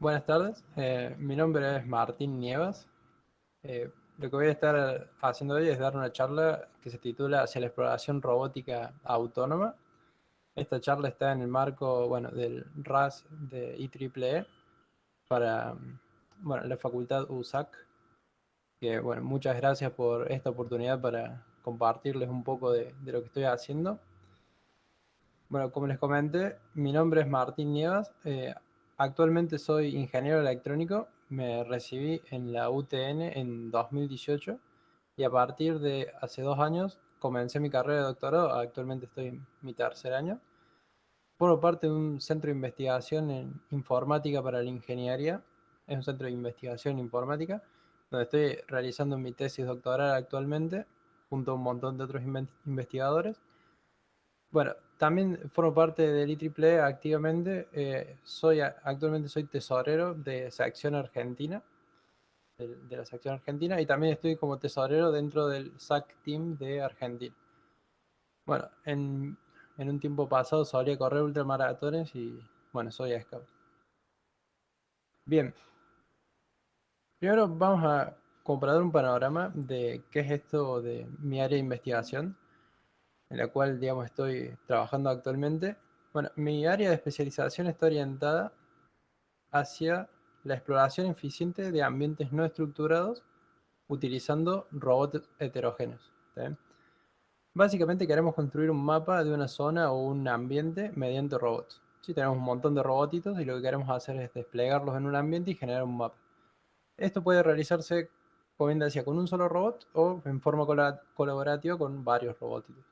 Buenas tardes, mi nombre es Martín Nievas. Lo que voy a estar haciendo hoy es dar una charla que se titula Hacia la exploración robótica autónoma. Esta charla está en el marco, bueno, del RAS de IEEE para, bueno, la facultad USAC, que, bueno, muchas gracias por esta oportunidad para compartirles un poco de lo que estoy haciendo. Bueno, como les comenté, mi nombre es Martín Nievas. Actualmente soy ingeniero electrónico. Me recibí en la UTN en 2018 y a partir de hace 2 años comencé mi carrera de doctorado. Actualmente estoy en mi tercer año. Formo parte de un centro de investigación en informática para la ingeniería. Es un centro de investigación en informática donde estoy realizando mi tesis doctoral actualmente junto a un montón de otros investigadores. Bueno, también formo parte del IEEE activamente. Actualmente soy tesorero de sección argentina, de la sección argentina, y también estoy como tesorero dentro del SAC Team de Argentina. Bueno, en un tiempo pasado solía correr ultramaratones y bueno, soy scout. Bien, primero vamos a comprar un panorama de qué es esto de mi área de investigación, en la cual, digamos, estoy trabajando actualmente. Bueno, mi área de especialización está orientada hacia la exploración eficiente de ambientes no estructurados utilizando robots heterogéneos. ¿Sí? Básicamente queremos construir un mapa de una zona o un ambiente mediante robots. Sí, tenemos un montón de robotitos y lo que queremos hacer es desplegarlos en un ambiente y generar un mapa. Esto puede realizarse, como bien decía, con un solo robot o en forma colaborativa con varios robotitos.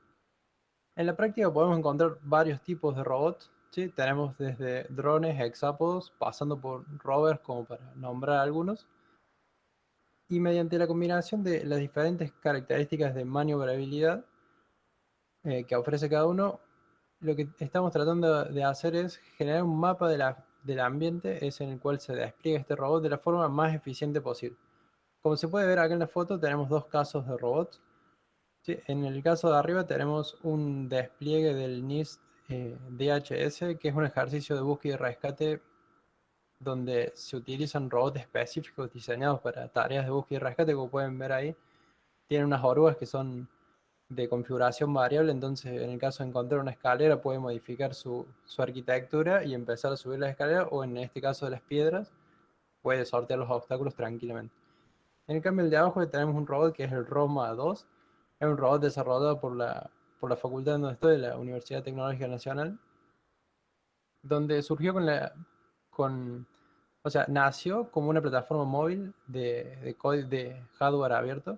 En la práctica podemos encontrar varios tipos de robots, ¿sí? Tenemos desde drones, hexápodos, pasando por rovers, como para nombrar algunos, y mediante la combinación de las diferentes características de maniobrabilidad que ofrece cada uno, lo que estamos tratando de hacer es generar un mapa del ambiente es en el cual se despliega este robot de la forma más eficiente posible. Como se puede ver acá en la foto, tenemos dos casos de robots. Sí, en el caso de arriba tenemos un despliegue del NIST DHS, que es un ejercicio de búsqueda y rescate donde se utilizan robots específicos diseñados para tareas de búsqueda y rescate, como pueden ver ahí. Tienen unas orugas que son de configuración variable, entonces en el caso de encontrar una escalera puede modificar su arquitectura y empezar a subir la escalera, o en este caso de las piedras, puede sortear los obstáculos tranquilamente. En el cambio, el de abajo tenemos un robot que es el Roma 2. Es un robot desarrollado por la facultad donde estoy, de la Universidad Tecnológica Nacional, donde surgió o sea, nació como una plataforma móvil de hardware abierto,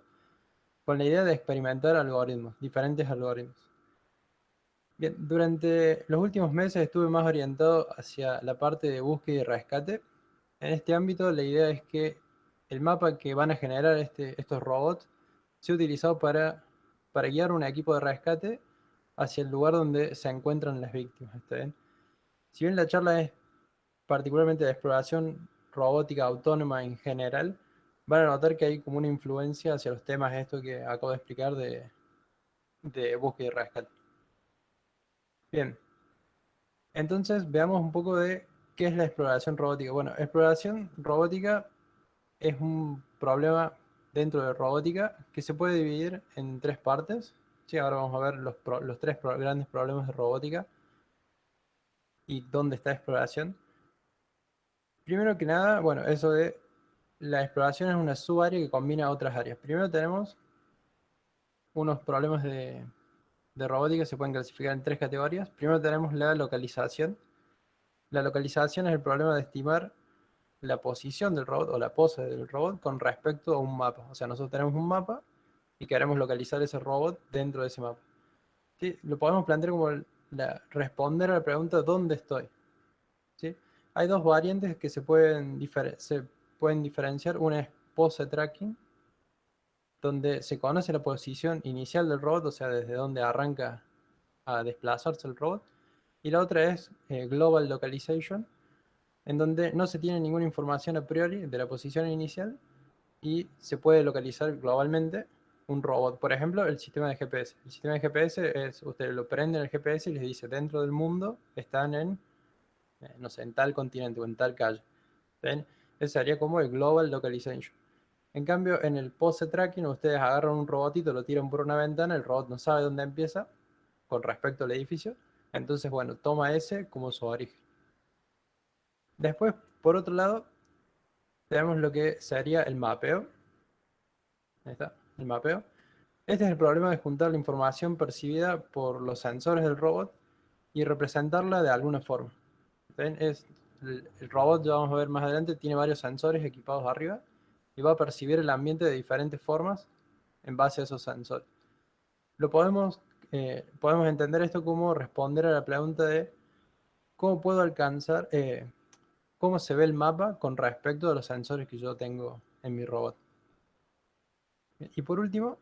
con la idea de experimentar algoritmos, diferentes algoritmos. Bien, durante los últimos meses estuve más orientado hacia la parte de búsqueda y rescate. En este ámbito, la idea es que el mapa que van a generar estos robots sea utilizado para guiar un equipo de rescate hacia el lugar donde se encuentran las víctimas. ¿Está bien? Si bien la charla es particularmente de exploración robótica autónoma en general, van a notar que hay como una influencia hacia los temas estos que acabo de explicar de búsqueda y rescate. Bien, entonces veamos un poco de qué es la exploración robótica. Bueno, exploración robótica es un problema dentro de robótica que se puede dividir en tres partes. Sí, ahora vamos a ver los tres grandes problemas de robótica y dónde está la exploración. Primero que nada, bueno, eso de la exploración es una subárea que combina otras áreas. Primero tenemos unos problemas de robótica que se pueden clasificar en tres categorías. Primero tenemos la localización. La localización es el problema de estimar la posición del robot o la pose del robot con respecto a un mapa. O sea, nosotros tenemos un mapa y queremos localizar ese robot dentro de ese mapa. ¿Sí? Lo podemos plantear como responder a la pregunta ¿dónde estoy? ¿Sí? Hay dos variantes que se pueden diferenciar. Una es pose tracking, donde se conoce la posición inicial del robot, o sea, desde donde arranca a desplazarse el robot. Y la otra es global localization, en donde no se tiene ninguna información a priori de la posición inicial y se puede localizar globalmente un robot. Por ejemplo, el sistema de GPS. El sistema de GPS es, usted lo prende en el GPS y les dice, dentro del mundo están en, no sé, en tal continente o en tal calle. ¿Ven? Ese sería como el Global Localization. En cambio, en el Pose Tracking, ustedes agarran un robotito, lo tiran por una ventana, el robot no sabe dónde empieza con respecto al edificio. Entonces, bueno, toma ese como su origen. Después, por otro lado, tenemos lo que sería el mapeo. Ahí está, el mapeo. Este es el problema de juntar la información percibida por los sensores del robot y representarla de alguna forma. ¿Ven? El robot, ya vamos a ver más adelante, tiene varios sensores equipados arriba y va a percibir el ambiente de diferentes formas en base a esos sensores. Lo podemos entender esto como responder a la pregunta de cómo puedo alcanzar, cómo se ve el mapa con respecto a los sensores que yo tengo en mi robot. Y por último,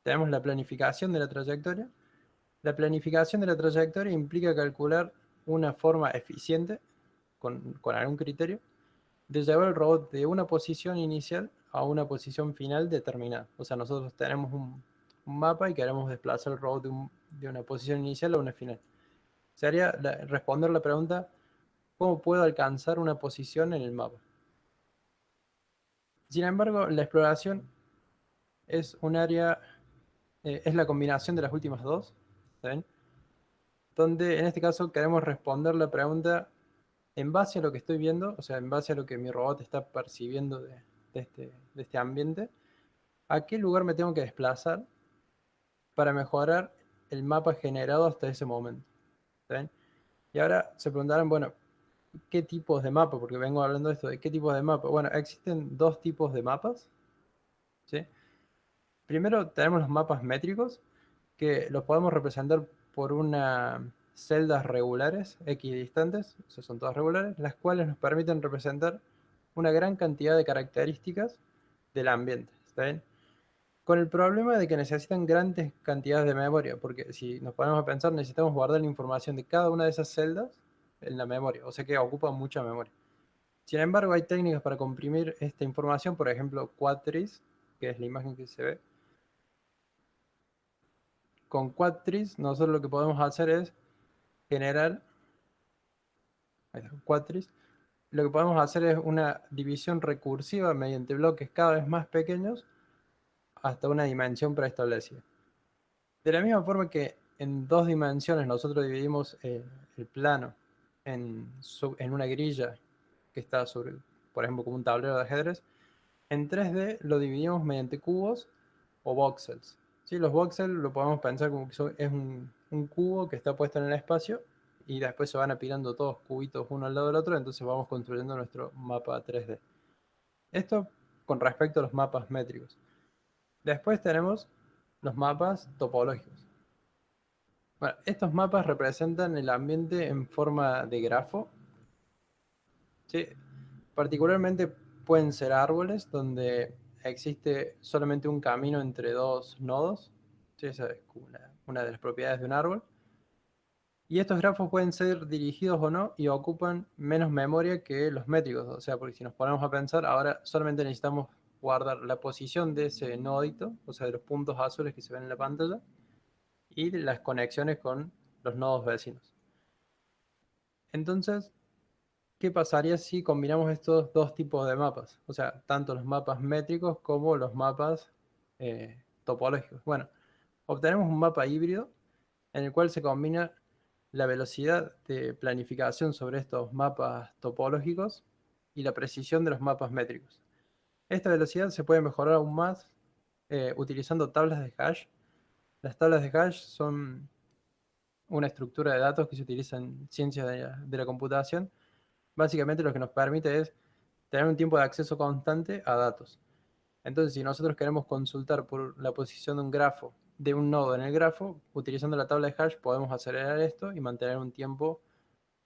tenemos la planificación de la trayectoria. La planificación de la trayectoria implica calcular una forma eficiente, con algún criterio, de llevar el robot de una posición inicial a una posición final determinada. O sea, nosotros tenemos un mapa y queremos desplazar el robot de una posición inicial a una final. Sería responder la pregunta, ¿cómo puedo alcanzar una posición en el mapa? Sin embargo, la exploración es un área, es la combinación de las últimas dos, ¿saben? Donde en este caso queremos responder la pregunta en base a lo que estoy viendo, o sea, en base a lo que mi robot está percibiendo de este ambiente, ¿a qué lugar me tengo que desplazar para mejorar el mapa generado hasta ese momento? ¿Saben? Y ahora se preguntarán, bueno, ¿qué tipos de mapa? Porque vengo hablando de esto, ¿de qué tipos de mapa? Bueno, existen dos tipos de mapas, ¿sí? Primero tenemos los mapas métricos, que los podemos representar por unas celdas regulares, equidistantes, o sea, son todas regulares, las cuales nos permiten representar una gran cantidad de características del ambiente, ¿está bien? Con el problema de que necesitan grandes cantidades de memoria, porque si nos ponemos a pensar, necesitamos guardar la información de cada una de esas celdas en la memoria, o sea que ocupa mucha memoria. Sin embargo, hay técnicas para comprimir esta información, por ejemplo, Quadtris, que es la imagen que se ve. Con Quadtris, nosotros lo que podemos hacer es generar, Quadtris, lo que podemos hacer es una división recursiva mediante bloques cada vez más pequeños hasta una dimensión preestablecida. De la misma forma que en dos dimensiones nosotros dividimos el plano en una grilla que está sobre, por ejemplo, como un tablero de ajedrez, en 3D lo dividimos mediante cubos o voxels. ¿Sí? Los voxels lo podemos pensar como que es un cubo que está puesto en el espacio y después se van apilando todos cubitos uno al lado del otro, entonces vamos construyendo nuestro mapa 3D. Esto con respecto a los mapas métricos. Después tenemos los mapas topológicos. Bueno, estos mapas representan el ambiente en forma de grafo. ¿Sí? Particularmente pueden ser árboles donde existe solamente un camino entre dos nodos. ¿Sí? Esa es una de las propiedades de un árbol. Y estos grafos pueden ser dirigidos o no y ocupan menos memoria que los métricos. O sea, porque si nos ponemos a pensar, ahora solamente necesitamos guardar la posición de ese nodito, o sea, de los puntos azules que se ven en la pantalla, y las conexiones con los nodos vecinos. Entonces, ¿qué pasaría si combinamos estos dos tipos de mapas? O sea, tanto los mapas métricos como los mapas topológicos. Bueno, obtenemos un mapa híbrido en el cual se combina la velocidad de planificación sobre estos mapas topológicos y la precisión de los mapas métricos. Esta velocidad se puede mejorar aún más utilizando tablas de hash. Las tablas de hash son una estructura de datos que se utiliza en ciencias de la computación. Básicamente lo que nos permite es tener un tiempo de acceso constante a datos. Entonces, si nosotros queremos consultar por la posición de un grafo, de un nodo en el grafo, utilizando la tabla de hash podemos acelerar esto y mantener un tiempo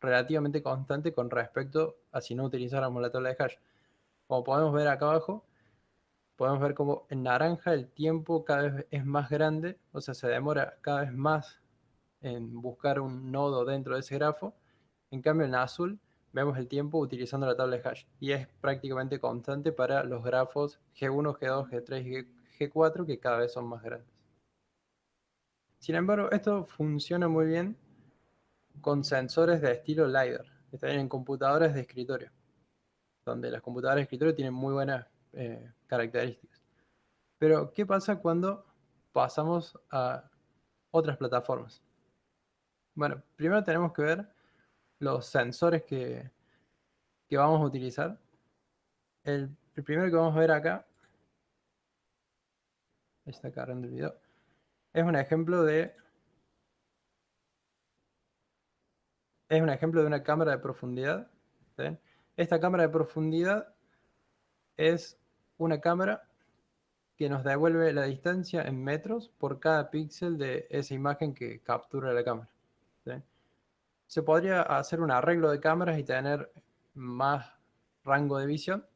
relativamente constante con respecto a si no utilizáramos la tabla de hash. Como podemos ver acá abajo, podemos ver como en naranja el tiempo cada vez es más grande, o sea, se demora cada vez más en buscar un nodo dentro de ese grafo. En cambio, en azul vemos el tiempo utilizando la tabla de hash y es prácticamente constante para los grafos G1, G2, G3 y G4 que cada vez son más grandes. Sin embargo, esto funciona muy bien con sensores de estilo LiDAR, que están en computadoras de escritorio, donde las computadoras de escritorio tienen muy buenas características. Pero, ¿qué pasa cuando pasamos a otras plataformas? Bueno, primero tenemos que ver los sensores que vamos a utilizar. El primero que vamos a ver acá, está cargando el video, es un ejemplo de una cámara de profundidad. ¿Sí? Esta cámara de profundidad es una cámara que nos devuelve la distancia en metros por cada píxel de esa imagen que captura la cámara. ¿Sí? Se podría hacer un arreglo de cámaras y tener más rango de visión.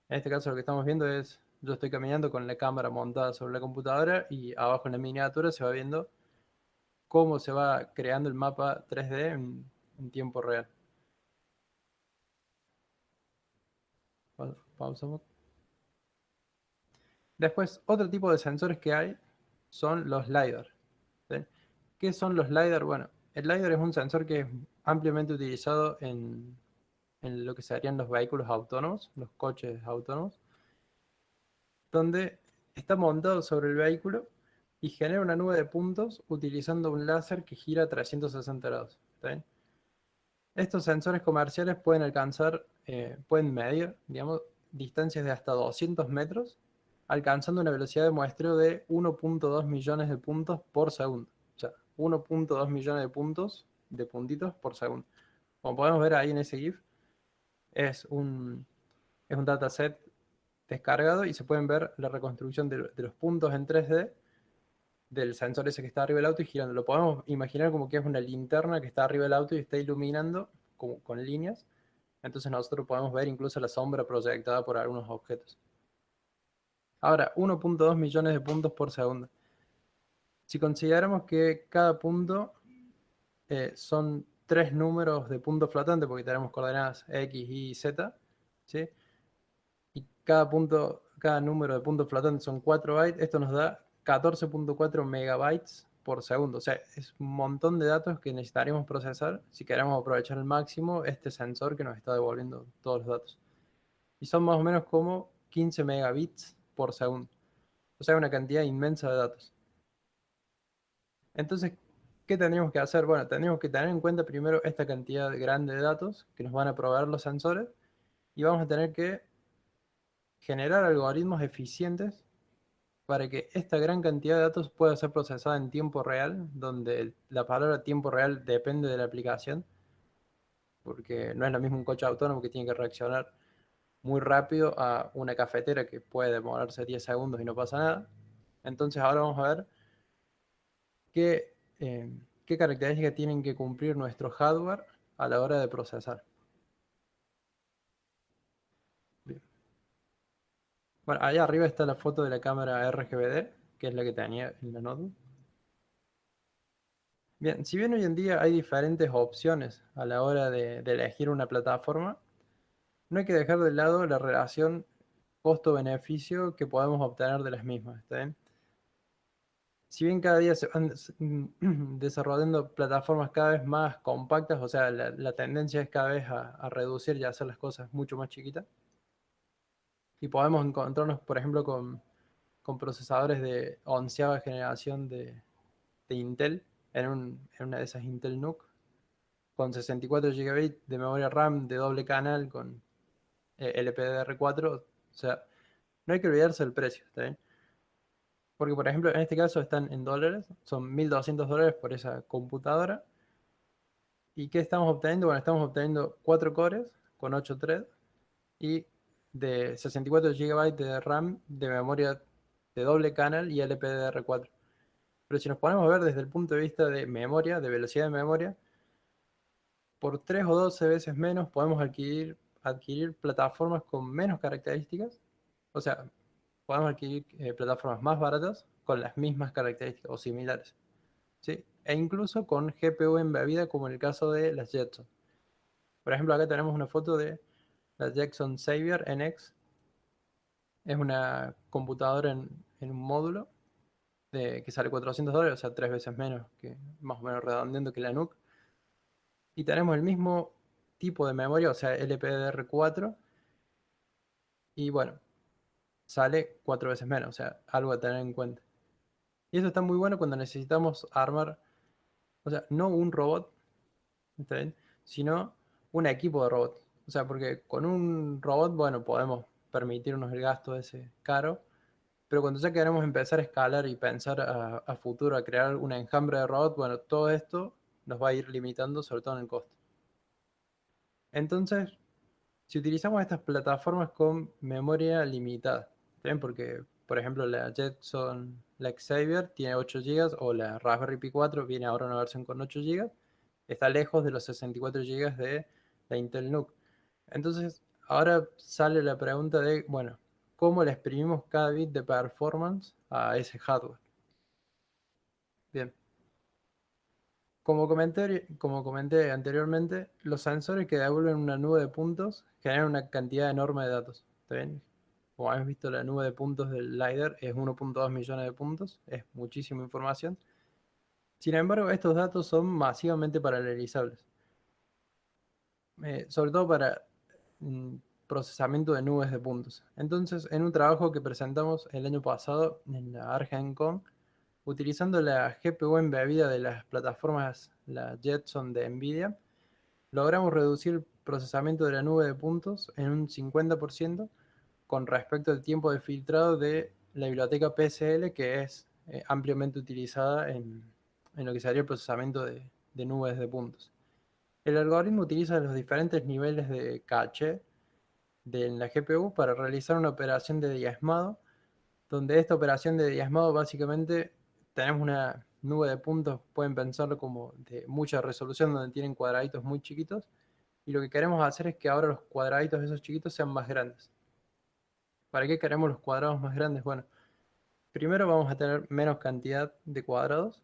En este caso lo que estamos viendo es, yo estoy caminando con la cámara montada sobre la computadora y abajo en la miniatura se va viendo cómo se va creando el mapa 3D en tiempo real. Pausamos. Después, otro tipo de sensores que hay son los LiDAR. ¿Sí? ¿Qué son los LiDAR? Bueno, el LiDAR es un sensor que es ampliamente utilizado en lo que serían los vehículos autónomos, los coches autónomos, donde está montado sobre el vehículo y genera una nube de puntos utilizando un láser que gira a 360 grados. ¿Está bien? Estos sensores comerciales pueden alcanzar, pueden medir, digamos, distancias de hasta 200 metros, alcanzando una velocidad de muestreo de 1.2 millones de puntos por segundo. O sea, 1.2 millones de puntos, de puntitos por segundo. Como podemos ver ahí en ese GIF, es un dataset descargado y se pueden ver la reconstrucción de los puntos en 3D del sensor ese que está arriba del auto y girando. Lo podemos imaginar como que es una linterna que está arriba del auto y está iluminando con líneas. Entonces nosotros podemos ver incluso la sombra proyectada por algunos objetos. Ahora, 1.2 millones de puntos por segundo. Si consideramos que cada punto son 3 números de puntos flotantes, porque tenemos coordenadas X, Y y Z, ¿sí? Y cada número de puntos flotantes son 4 bytes, esto nos da 14.4 megabytes por segundo. O sea, es un montón de datos que necesitaríamos procesar si queremos aprovechar al máximo este sensor que nos está devolviendo todos los datos. Y son más o menos como 15 megabits por segundo. O sea, una cantidad inmensa de datos. Entonces, ¿qué tendríamos que hacer? Bueno, tendríamos que tener en cuenta primero esta cantidad grande de datos que nos van a proveer los sensores y vamos a tener que generar algoritmos eficientes para que esta gran cantidad de datos pueda ser procesada en tiempo real, donde la palabra tiempo real depende de la aplicación, porque no es lo mismo un coche autónomo que tiene que reaccionar muy rápido a una cafetera que puede demorarse 10 segundos y no pasa nada. Entonces ahora vamos a ver qué características tienen que cumplir nuestro hardware a la hora de procesar. Bien. Bueno, ahí arriba está la foto de la cámara RGBD, que es la que tenía en la notebook. Bien, si bien hoy en día hay diferentes opciones a la hora de elegir una plataforma, no hay que dejar de lado la relación costo-beneficio que podemos obtener de las mismas. ¿Está bien? Si bien cada día se van desarrollando plataformas cada vez más compactas, o sea, la tendencia es cada vez a reducir y a hacer las cosas mucho más chiquitas, y podemos encontrarnos, por ejemplo, con procesadores de onceava generación de Intel en una de esas Intel NUC, con 64 GB de memoria RAM de doble canal con LPDDR4, o sea, no hay que olvidarse del precio, ¿está bien? Porque, por ejemplo, en este caso están en dólares, son $1.200 por esa computadora. ¿Y qué estamos obteniendo? Bueno, estamos obteniendo 4 cores con 8 threads y de 64 GB de RAM de memoria de doble canal y LPDDR4. Pero si nos ponemos a ver desde el punto de vista de memoria, de velocidad de memoria, por 3 o 12 veces menos podemos adquirir plataformas con menos características. O sea, podemos adquirir plataformas más baratas con las mismas características o similares. ¿Sí? E incluso con GPU embebida como en el caso de las Jetson. Por ejemplo, acá tenemos una foto de la Jetson Xavier NX. Es una computadora en un módulo que sale $400, o sea, 3 veces menos, que más o menos redondeando que la NUC. Y tenemos el mismo tipo de memoria, o sea, LPDDR4, y bueno, sale 4 veces menos, o sea, algo a tener en cuenta. Y eso está muy bueno cuando necesitamos armar, o sea, no un robot, ¿está bien? Sino un equipo de robots. O sea, porque con un robot, bueno, podemos permitirnos el gasto ese caro, pero cuando ya queremos empezar a escalar y pensar a futuro, a crear un enjambre de robots, bueno, todo esto nos va a ir limitando, sobre todo en el costo. Entonces, si utilizamos estas plataformas con memoria limitada, ¿bien? Porque, por ejemplo, la Jetson, la Xavier tiene 8 GB o la Raspberry Pi 4 viene ahora una versión con 8 GB, está lejos de los 64 GB de la Intel NUC. Entonces, ahora sale la pregunta de, bueno, ¿cómo le exprimimos cada bit de performance a ese hardware? Bien, como comenté anteriormente, los sensores que devuelven una nube de puntos generan una cantidad enorme de datos. ¿Está bien? Como habéis visto, la nube de puntos del LiDAR es 1.2 millones de puntos, es muchísima información. Sin embargo, estos datos son masivamente paralelizables, sobre todo para mm, procesamiento de nubes de puntos. Entonces, en un trabajo que presentamos el año pasado en la ArgenCon, utilizando la GPU embebida de las plataformas, la Jetson de NVIDIA, logramos reducir el procesamiento de la nube de puntos en un 50% con respecto al tiempo de filtrado de la biblioteca PSL, que es ampliamente utilizada en lo que sería el procesamiento de nubes de puntos. El algoritmo utiliza los diferentes niveles de caché de la GPU para realizar una operación de diezmado, donde esta operación de diezmado básicamente tenemos una nube de puntos, pueden pensarlo como de mucha resolución, donde tienen cuadraditos muy chiquitos, y lo que queremos hacer es que ahora los cuadraditos de esos chiquitos sean más grandes. ¿Para qué queremos los cuadrados más grandes? Bueno, primero vamos a tener menos cantidad de cuadrados,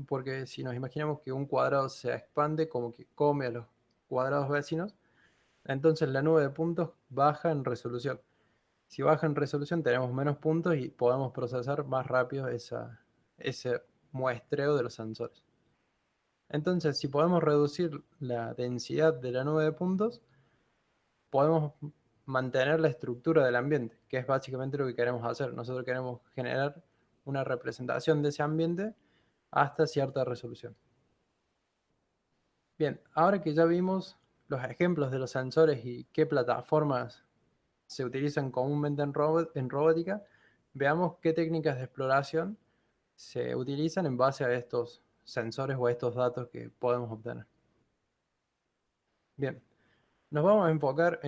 porque si nos imaginamos que un cuadrado se expande como que come a los cuadrados vecinos, entonces la nube de puntos baja en resolución. Si baja en resolución tenemos menos puntos y podemos procesar más rápido ese muestreo de los sensores. Entonces, si podemos reducir la densidad de la nube de puntos, podemos mantener la estructura del ambiente, que es básicamente lo que queremos hacer. Nosotros queremos generar una representación de ese ambiente hasta cierta resolución. Bien, ahora que ya vimos los ejemplos de los sensores y qué plataformas se utilizan comúnmente en robótica, veamos qué técnicas de exploración se utilizan en base a estos sensores o a estos datos que podemos obtener. Bien, nos vamos a enfocar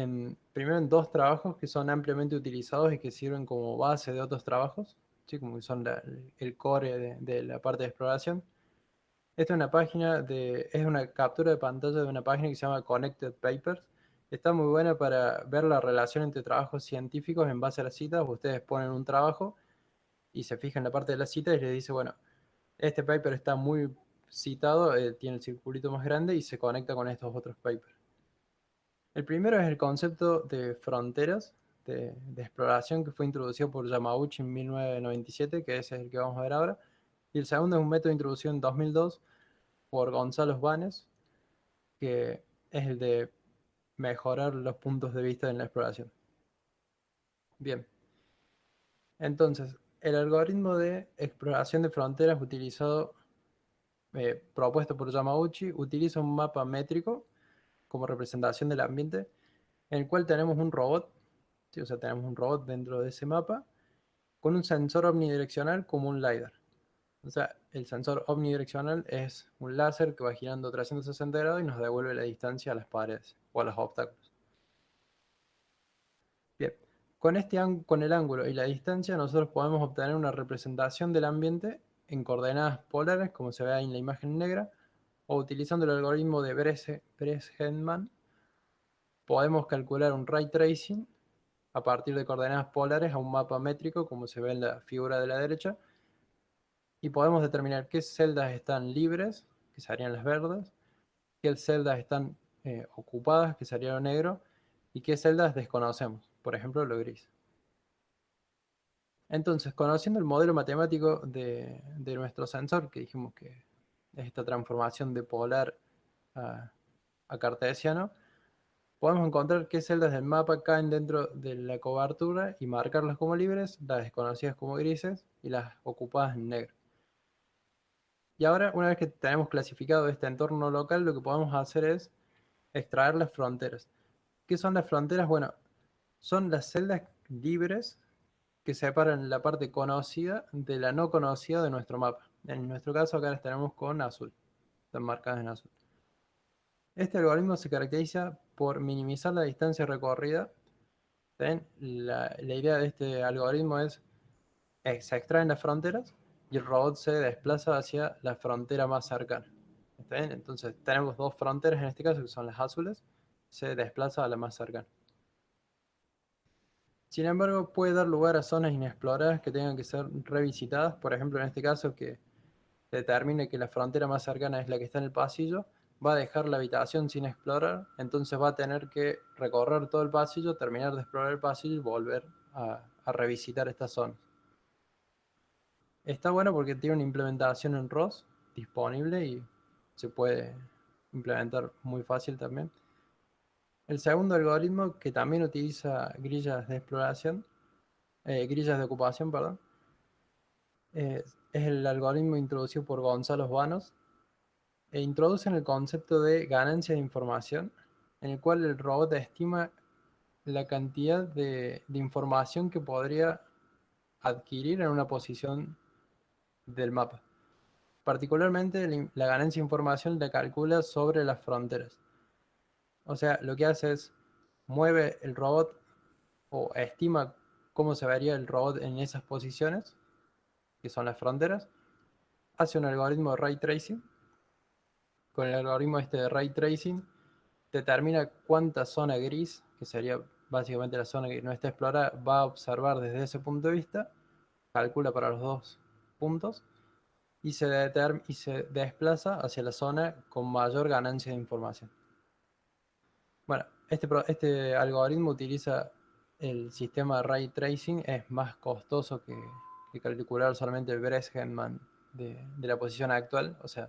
primero en dos trabajos que son ampliamente utilizados y que sirven como base de otros trabajos, ¿sí? Como que son el core de la parte de exploración. Esta es una captura de pantalla de una página que se llama Connected Papers. Está muy buena para ver la relación entre trabajos científicos en base a las citas. Ustedes ponen un trabajo y se fijan en la parte de las citas y les dice, bueno, este paper está muy citado, tiene el circulito más grande y se conecta con estos otros papers. El primero es el concepto de fronteras de exploración que fue introducido por Yamauchi en 1997, que ese es el que vamos a ver ahora. Y el segundo es un método introducido en 2002 por Gonzalo Banes, que es el de mejorar los puntos de vista en la exploración. Bien, entonces, el algoritmo de exploración de fronteras propuesto por Yamauchi utiliza un mapa métrico como representación del ambiente, en el cual tenemos un robot, ¿sí? O sea, tenemos un robot dentro de ese mapa, con un sensor omnidireccional como un LiDAR. O sea, el sensor omnidireccional es un láser que va girando 360 grados y nos devuelve la distancia a las paredes o a los obstáculos. Bien, con el ángulo y la distancia nosotros podemos obtener una representación del ambiente en coordenadas polares, como se ve ahí en la imagen negra, o utilizando el algoritmo de Bresheadman, podemos calcular un ray tracing a partir de coordenadas polares a un mapa métrico, como se ve en la figura de la derecha, y podemos determinar qué celdas están libres, que serían las verdes, qué celdas están ocupadas, que sería lo negro, y qué celdas desconocemos, por ejemplo, lo gris. Entonces, conociendo el modelo matemático de nuestro sensor, que dijimos que es esta transformación de polar a, a cartesiano, podemos encontrar qué celdas del mapa caen dentro de la cobertura y marcarlas como libres, las desconocidas como grises y las ocupadas en negro. Y ahora, una vez que tenemos clasificado este entorno local, lo que podemos hacer es extraer las fronteras. ¿Qué son las fronteras? Bueno, son las celdas libres que separan la parte conocida de la no conocida de nuestro mapa. En nuestro caso acá las tenemos con azul, están marcadas en azul. Este algoritmo se caracteriza por minimizar la distancia recorrida. ¿Ven? La idea de este algoritmo es se extraen las fronteras y el robot se desplaza hacia la frontera más cercana. ¿Está bien? Entonces tenemos dos fronteras en este caso que son las azules, se desplaza a la más cercana. Sin embargo, puede dar lugar a zonas inexploradas que tengan que ser revisitadas. Por ejemplo, en este caso, que determine que la frontera más cercana es la que está en el pasillo, va a dejar la habitación sin explorar, entonces va a tener que recorrer todo el pasillo, terminar de explorar el pasillo y volver a revisitar estas zonas. Está bueno porque tiene una implementación en ROS disponible y se puede implementar muy fácil también. El segundo algoritmo, que también utiliza grillas de exploración, grillas de ocupación, perdón, es el algoritmo introducido por Gonzalo Banos e introducen el concepto de ganancia de información, en el cual el robot estima la cantidad de información que podría adquirir en una posición del mapa. Particularmente la ganancia de información la calcula sobre las fronteras. O sea, lo que hace es mueve el robot o estima cómo se vería el robot en esas posiciones, que son las fronteras, hace un algoritmo de ray tracing. Con el algoritmo este de ray tracing determina cuánta zona gris, que sería básicamente la zona que no está explorada, va a observar desde ese punto de vista, calcula para los dos puntos y se desplaza hacia la zona con mayor ganancia de información. Bueno, este algoritmo utiliza el sistema de ray tracing, es más costoso que calcular solamente el Breitscheid de la posición actual. O sea,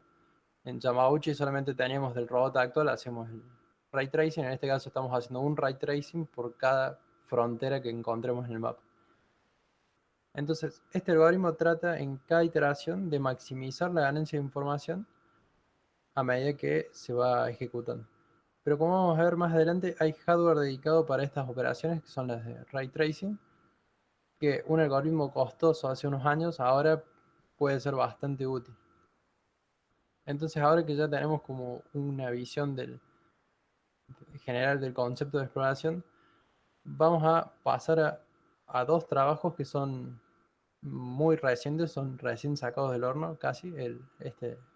en Yamauchi solamente teníamos del robot actual, hacemos el ray tracing. En este caso estamos haciendo un ray tracing por cada frontera que encontremos en el mapa. Entonces, este algoritmo trata en cada iteración de maximizar la ganancia de información a medida que se va ejecutando. Pero como vamos a ver más adelante, hay hardware dedicado para estas operaciones, que son las de ray tracing, que un algoritmo costoso hace unos años ahora puede ser bastante útil. Entonces ahora que ya tenemos como una visión general del concepto de exploración, vamos a pasar a dos trabajos que son muy recientes, son recién sacados del horno casi. El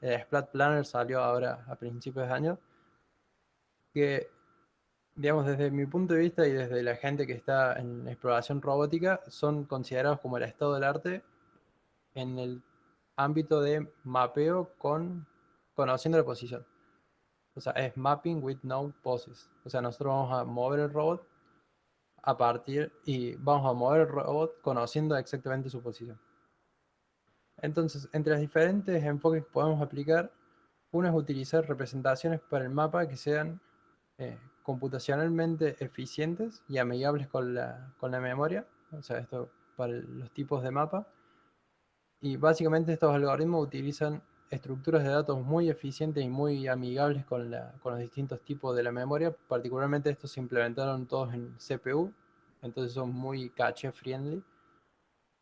Splat Planner salió ahora a principios de año, que digamos, desde mi punto de vista y desde la gente que está en exploración robótica, son considerados como el estado del arte en el ámbito de mapeo conociendo la posición. O sea, es mapping with no poses. O sea, nosotros vamos a mover el robot y vamos a mover el robot conociendo exactamente su posición. Entonces, entre los diferentes enfoques que podemos aplicar, uno es utilizar representaciones para el mapa que sean computacionalmente eficientes y amigables con la memoria, o sea, esto para los tipos de mapa. Y básicamente estos algoritmos utilizan estructuras de datos muy eficientes y muy amigables con los distintos tipos de la memoria. Particularmente estos se implementaron todos en CPU, entonces son muy cache friendly.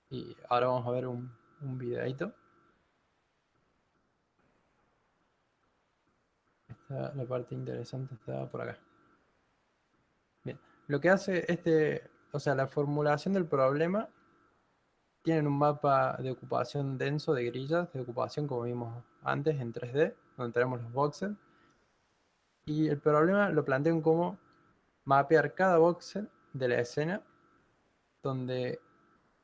Y ahora vamos a ver un videito. La parte interesante está por acá. Bien, lo que hace o sea, la formulación del problema, tienen un mapa de ocupación denso de grillas de ocupación como vimos antes en 3D, donde tenemos los voxels. Y el problema lo plantean como mapear cada voxel de la escena, donde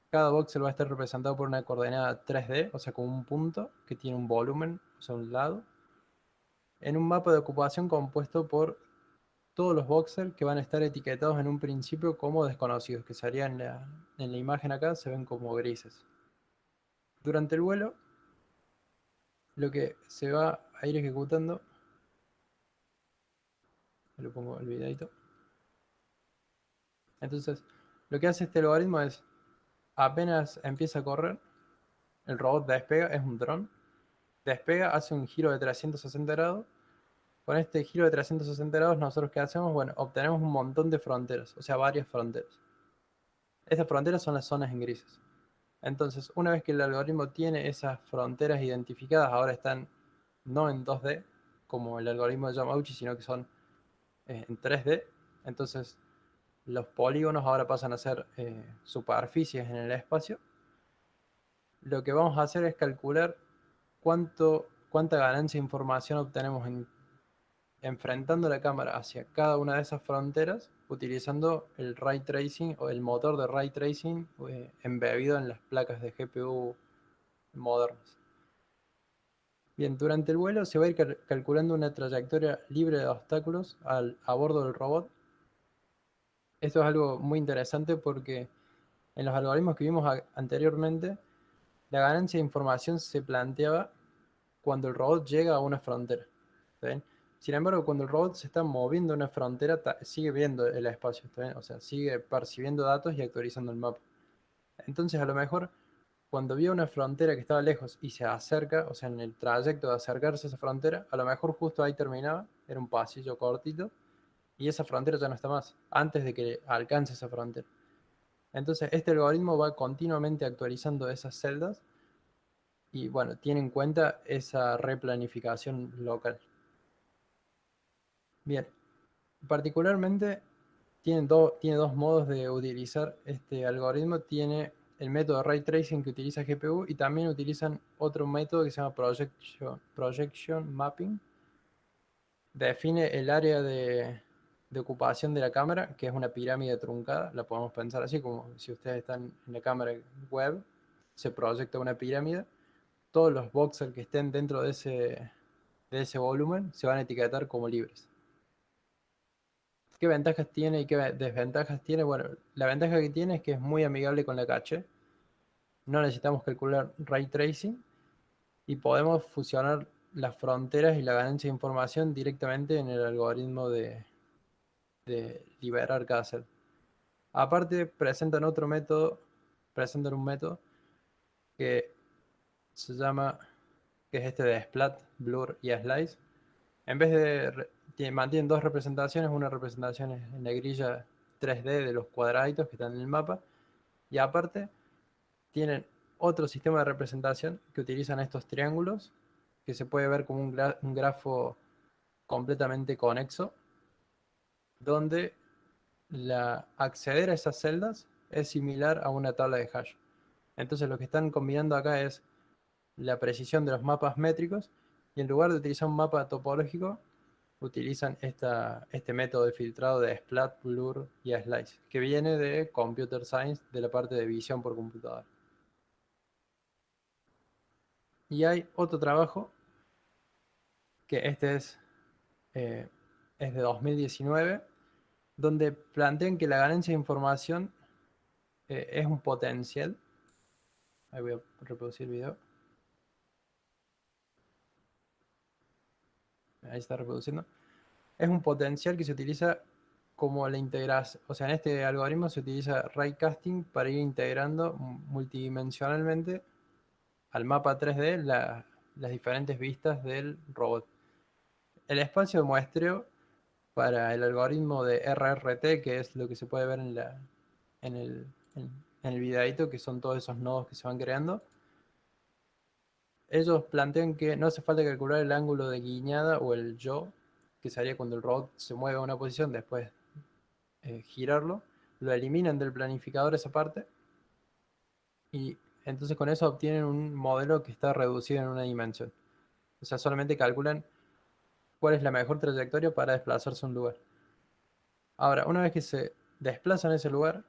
cada voxel va a estar representado por una coordenada 3D, o sea, con un punto que tiene un volumen, o sea, un lado, en un mapa de ocupación compuesto por todos los voxels que van a estar etiquetados en un principio como desconocidos, que serían en la imagen acá, se ven como grises. Durante el vuelo, lo que se va a ir ejecutando, le pongo el videito. Entonces, lo que hace este algoritmo es, apenas empieza a correr, el robot despega, es un dron, despega, hace un giro de 360 grados. Con este giro de 360 grados, nosotros ¿qué hacemos? Bueno, obtenemos un montón de fronteras, o sea, varias fronteras. Estas fronteras son las zonas en grises. Entonces, una vez que el algoritmo tiene esas fronteras identificadas, ahora están no en 2D, como el algoritmo de Yamauchi, sino que son en 3D. Entonces, los polígonos ahora pasan a ser superficies en el espacio. Lo que vamos a hacer es calcular cuánta ganancia de información obtenemos enfrentando la cámara hacia cada una de esas fronteras utilizando el ray tracing o el motor de ray tracing embebido en las placas de GPU modernas. Bien, durante el vuelo se va a ir calculando una trayectoria libre de obstáculos a bordo del robot. Esto es algo muy interesante porque en los algoritmos que vimos anteriormente, la ganancia de información se planteaba cuando el robot llega a una frontera. ¿Está bien? Sin embargo, cuando el robot se está moviendo una frontera, sigue viendo el espacio, ¿está bien? O sea, sigue percibiendo datos y actualizando el mapa. Entonces, a lo mejor, cuando vio una frontera que estaba lejos y se acerca, o sea, en el trayecto de acercarse a esa frontera, a lo mejor justo ahí terminaba, era un pasillo cortito, y esa frontera ya no está más, antes de que alcance esa frontera. Entonces, este algoritmo va continuamente actualizando esas celdas y, bueno, tiene en cuenta esa replanificación local. Bien, particularmente tiene dos modos de utilizar este algoritmo. Tiene el método Ray Tracing que utiliza GPU y también utilizan otro método que se llama Projection Mapping. Define el área de ocupación de la cámara, que es una pirámide truncada. La podemos pensar así, como si ustedes están en la cámara web, se proyecta una pirámide. Todos los voxels que estén dentro de ese volumen se van a etiquetar como libres. ¿Qué ventajas tiene y qué desventajas tiene? Bueno, la ventaja que tiene es que es muy amigable con la caché. No necesitamos calcular ray tracing y podemos fusionar las fronteras y la ganancia de información directamente en el algoritmo de liberar cada set. Aparte, presentan un método que se llama, que es este de splat, blur y slice. En vez mantienen dos representaciones, una representación en la grilla 3D de los cuadraditos que están en el mapa, y aparte tienen otro sistema de representación que utilizan estos triángulos, que se puede ver como un grafo completamente conexo, donde acceder a esas celdas es similar a una tabla de hash. Entonces lo que están combinando acá es la precisión de los mapas métricos y en lugar de utilizar un mapa topológico, utilizan este método de filtrado de splat, blur y slice, que viene de Computer Science, de la parte de visión por computadora. Y hay otro trabajo, que eh, es de 2019, donde plantean que la ganancia de información es un potencial. Ahí voy a reproducir el video. Ahí está reproduciendo. Es un potencial que se utiliza como la integración. O sea, en este algoritmo se utiliza raycasting para ir integrando multidimensionalmente al mapa 3D las diferentes vistas del robot. El espacio de muestreo para el algoritmo de RRT, que es lo que se puede ver en el videito, que son todos esos nodos que se van creando. Ellos plantean que no hace falta calcular el ángulo de guiñada o el yaw, que sería cuando el robot se mueve a una posición, después girarlo. Lo eliminan del planificador esa parte y entonces con eso obtienen un modelo que está reducido en una dimensión. O sea, solamente calculan cuál es la mejor trayectoria para desplazarse a un lugar. Ahora, una vez que se desplazan a ese lugar,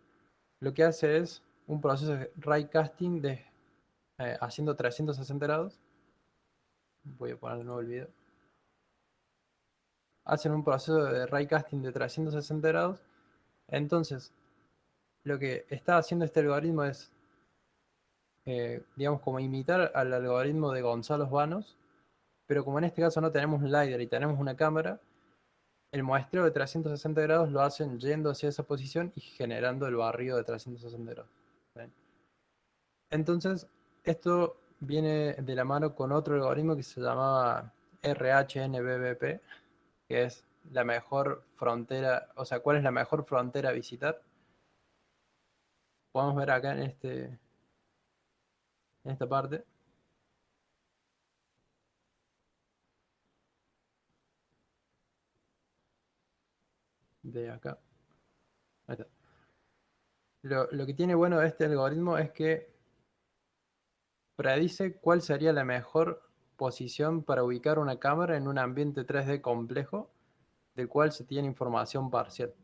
lo que hace es un proceso de raycasting haciendo 360 grados. Voy a poner de nuevo el video. Hacen un proceso de raycasting de 360 grados. Entonces, lo que está haciendo este algoritmo es, digamos, como imitar al algoritmo de Gonzalo Vanos, pero como en este caso no tenemos un LiDAR y tenemos una cámara, El muestreo de 360 grados lo hacen yendo hacia esa posición y generando el barrido de 360 grados. ¿Bien? Entonces, esto viene de la mano con otro algoritmo que se llamaba RHNBBP, que es la mejor frontera, o sea, cuál es la mejor frontera a visitar. Podemos ver acá en esta parte de acá. Ahí está. Lo que tiene bueno este algoritmo es que predice cuál sería la mejor posición para ubicar una cámara en un ambiente 3D complejo del cual se tiene información parcial.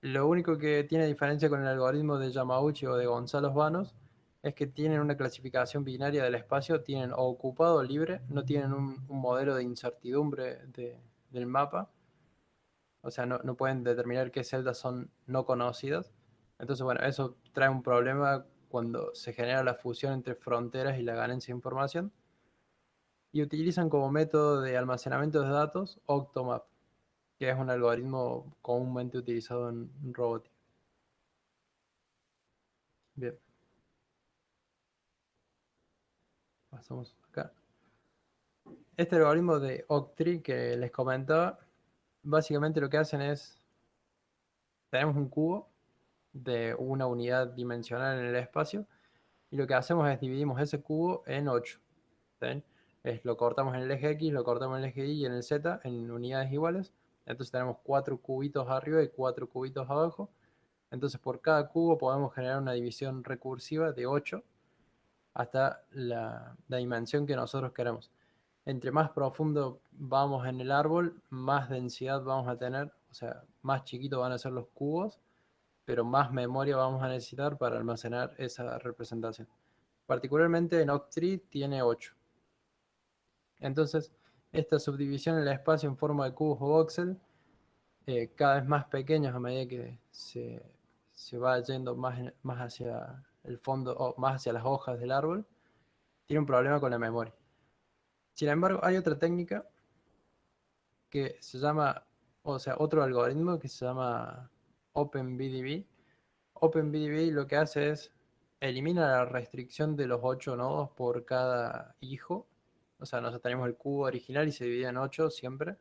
Lo único que tiene diferencia con el algoritmo de Yamauchi o de Gonzalo Vanos es que tienen una clasificación binaria del espacio, tienen o ocupado o libre, no tienen un modelo de incertidumbre del mapa, o sea, no pueden determinar qué celdas son no conocidas. Entonces, bueno, eso trae un problema cuando se genera la fusión entre fronteras y la ganancia de información. Y utilizan como método de almacenamiento de datos Octomap, que es un algoritmo comúnmente utilizado en robótica. Bien, pasamos acá. Este algoritmo de Octree que les comentaba, básicamente lo que hacen es, tenemos un cubo de una unidad dimensional en el espacio y lo que hacemos es dividimos ese cubo en 8. ¿Sí? Lo cortamos en el eje X, lo cortamos en el eje Y y en el Z en unidades iguales. Entonces tenemos 4 cubitos arriba y 4 cubitos abajo. Entonces por cada cubo podemos generar una división recursiva de 8 hasta la dimensión que nosotros queremos. Entre más profundo vamos en el árbol, más densidad vamos a tener, o sea, más chiquitos van a ser los cubos, pero más memoria vamos a necesitar para almacenar esa representación. Particularmente en Octree tiene 8. Entonces, esta subdivisión en el espacio en forma de cubos o voxel, cada vez más pequeños a medida que se va yendo más hacia el fondo o más hacia las hojas del árbol, tiene un problema con la memoria. Sin embargo, hay otra técnica que se llama, o sea, otro algoritmo que se llama OpenBDB. OpenBDB lo que hace es elimina la restricción de los 8 nodos por cada hijo. O sea, nosotros tenemos el cubo original y se divide en 8 siempre.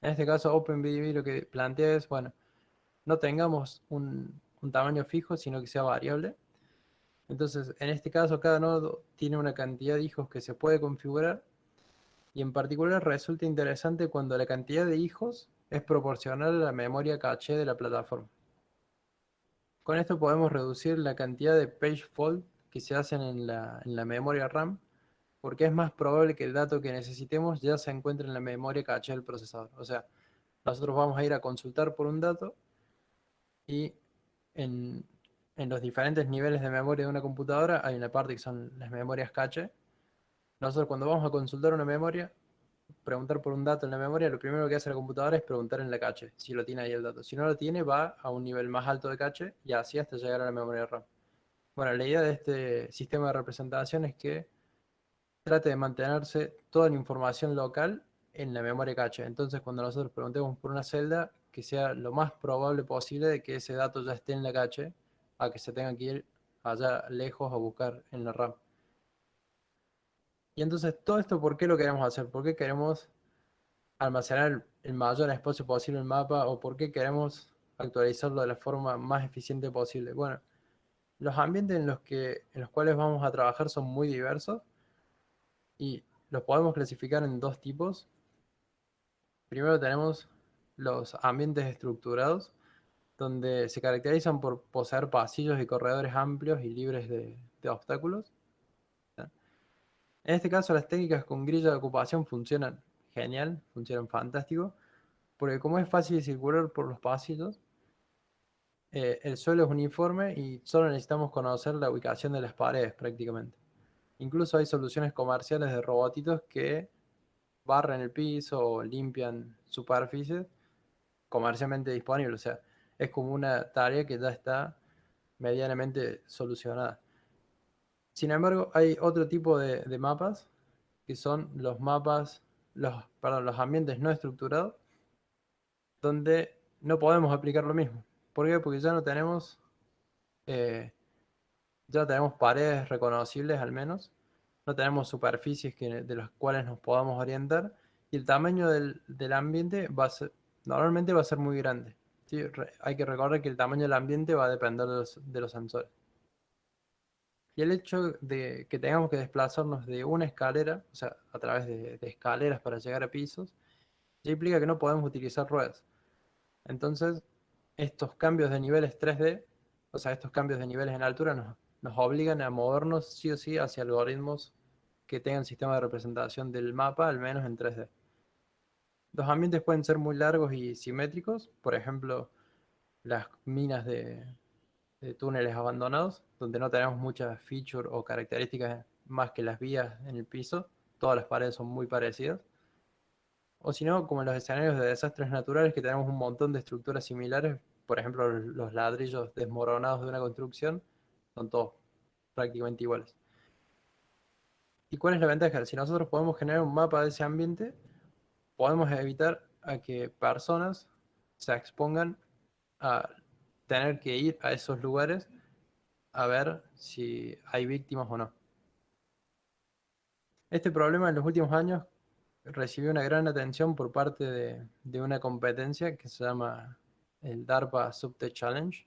En este caso, OpenBDB lo que plantea es, bueno, no tengamos un tamaño fijo, sino que sea variable. Entonces, en este caso, cada nodo tiene una cantidad de hijos que se puede configurar y en particular resulta interesante cuando la cantidad de hijos es proporcional a la memoria caché de la plataforma. Con esto podemos reducir la cantidad de page fault que se hacen en la memoria RAM, porque es más probable que el dato que necesitemos ya se encuentre en la memoria caché del procesador. O sea, nosotros vamos a ir a consultar por un dato y en, en los diferentes niveles de memoria de una computadora hay una parte que son las memorias caché. Nosotros cuando vamos a consultar una memoria, preguntar por un dato en la memoria, lo primero que hace la computadora es preguntar en la caché, si lo tiene ahí el dato. Si no lo tiene, va a un nivel más alto de caché y así hasta llegar a la memoria RAM. Bueno, la idea de este sistema de representación es que trate de mantenerse toda la información local en la memoria caché. Entonces, cuando nosotros preguntemos por una celda, que sea lo más probable posible de que ese dato ya esté en la caché, a que se tenga que ir allá lejos a buscar en la RAM. Y entonces, todo esto, ¿por qué lo queremos hacer? ¿Por qué queremos almacenar el mayor espacio posible en el mapa o por qué queremos actualizarlo de la forma más eficiente posible? Bueno, los ambientes en los cuales vamos a trabajar son muy diversos y los podemos clasificar en dos tipos. Primero tenemos los ambientes estructurados, donde se caracterizan por poseer pasillos y corredores amplios y libres de obstáculos. En este caso, las técnicas con grilla de ocupación funcionan genial, funcionan fantástico, porque como es fácil circular por los pasillos, el suelo es uniforme y solo necesitamos conocer la ubicación de las paredes prácticamente. Incluso hay soluciones comerciales de robotitos que barren el piso o limpian superficies comercialmente disponibles. O sea, es como una tarea que ya está medianamente solucionada. Sin embargo, hay otro tipo de mapas que son los mapas, perdón, los ambientes no estructurados, donde no podemos aplicar lo mismo. ¿Por qué? Porque eh, ya no tenemos paredes reconocibles al menos, no tenemos superficies de las cuales nos podamos orientar y el tamaño del ambiente normalmente va a ser muy grande. ¿Sí? Hay que recordar que el tamaño del ambiente va a depender de los sensores. Y el hecho de que tengamos que desplazarnos de una escalera, o sea, a través de escaleras para llegar a pisos, ya implica que no podemos utilizar ruedas. Entonces, estos cambios de niveles 3D, o sea, estos cambios de niveles en altura nos obligan a movernos sí o sí hacia algoritmos que tengan sistema de representación del mapa, al menos en 3D. Los ambientes pueden ser muy largos y simétricos, por ejemplo, las minas de túneles abandonados, donde no tenemos muchas features o características más que las vías en el piso, todas las paredes son muy parecidas. O si no, como en los escenarios de desastres naturales, que tenemos un montón de estructuras similares, por ejemplo, los ladrillos desmoronados de una construcción, son todos prácticamente iguales. ¿Y cuál es la ventaja? Si nosotros podemos generar un mapa de ese ambiente, podemos evitar a que personas se expongan a tener que ir a esos lugares a ver si hay víctimas o no. Este problema en los últimos años recibió una gran atención por parte de una competencia que se llama el DARPA Subtech Challenge.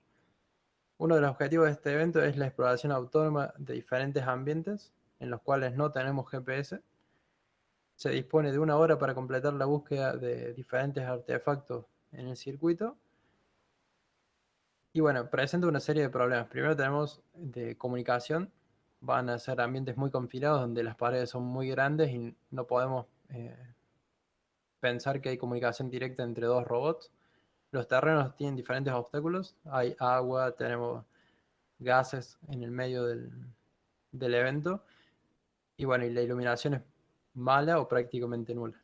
Uno de los objetivos de este evento es la exploración autónoma de diferentes ambientes en los cuales no tenemos GPS. Se dispone de 1 hora para completar la búsqueda de diferentes artefactos en el circuito. Y bueno, presenta una serie de problemas. Primero tenemos de comunicación. Van a ser ambientes muy confinados donde las paredes son muy grandes y no podemos pensar que hay comunicación directa entre dos robots. Los terrenos tienen diferentes obstáculos. Hay agua, tenemos gases en el medio del evento. Y bueno, y la iluminación es mala o prácticamente nula.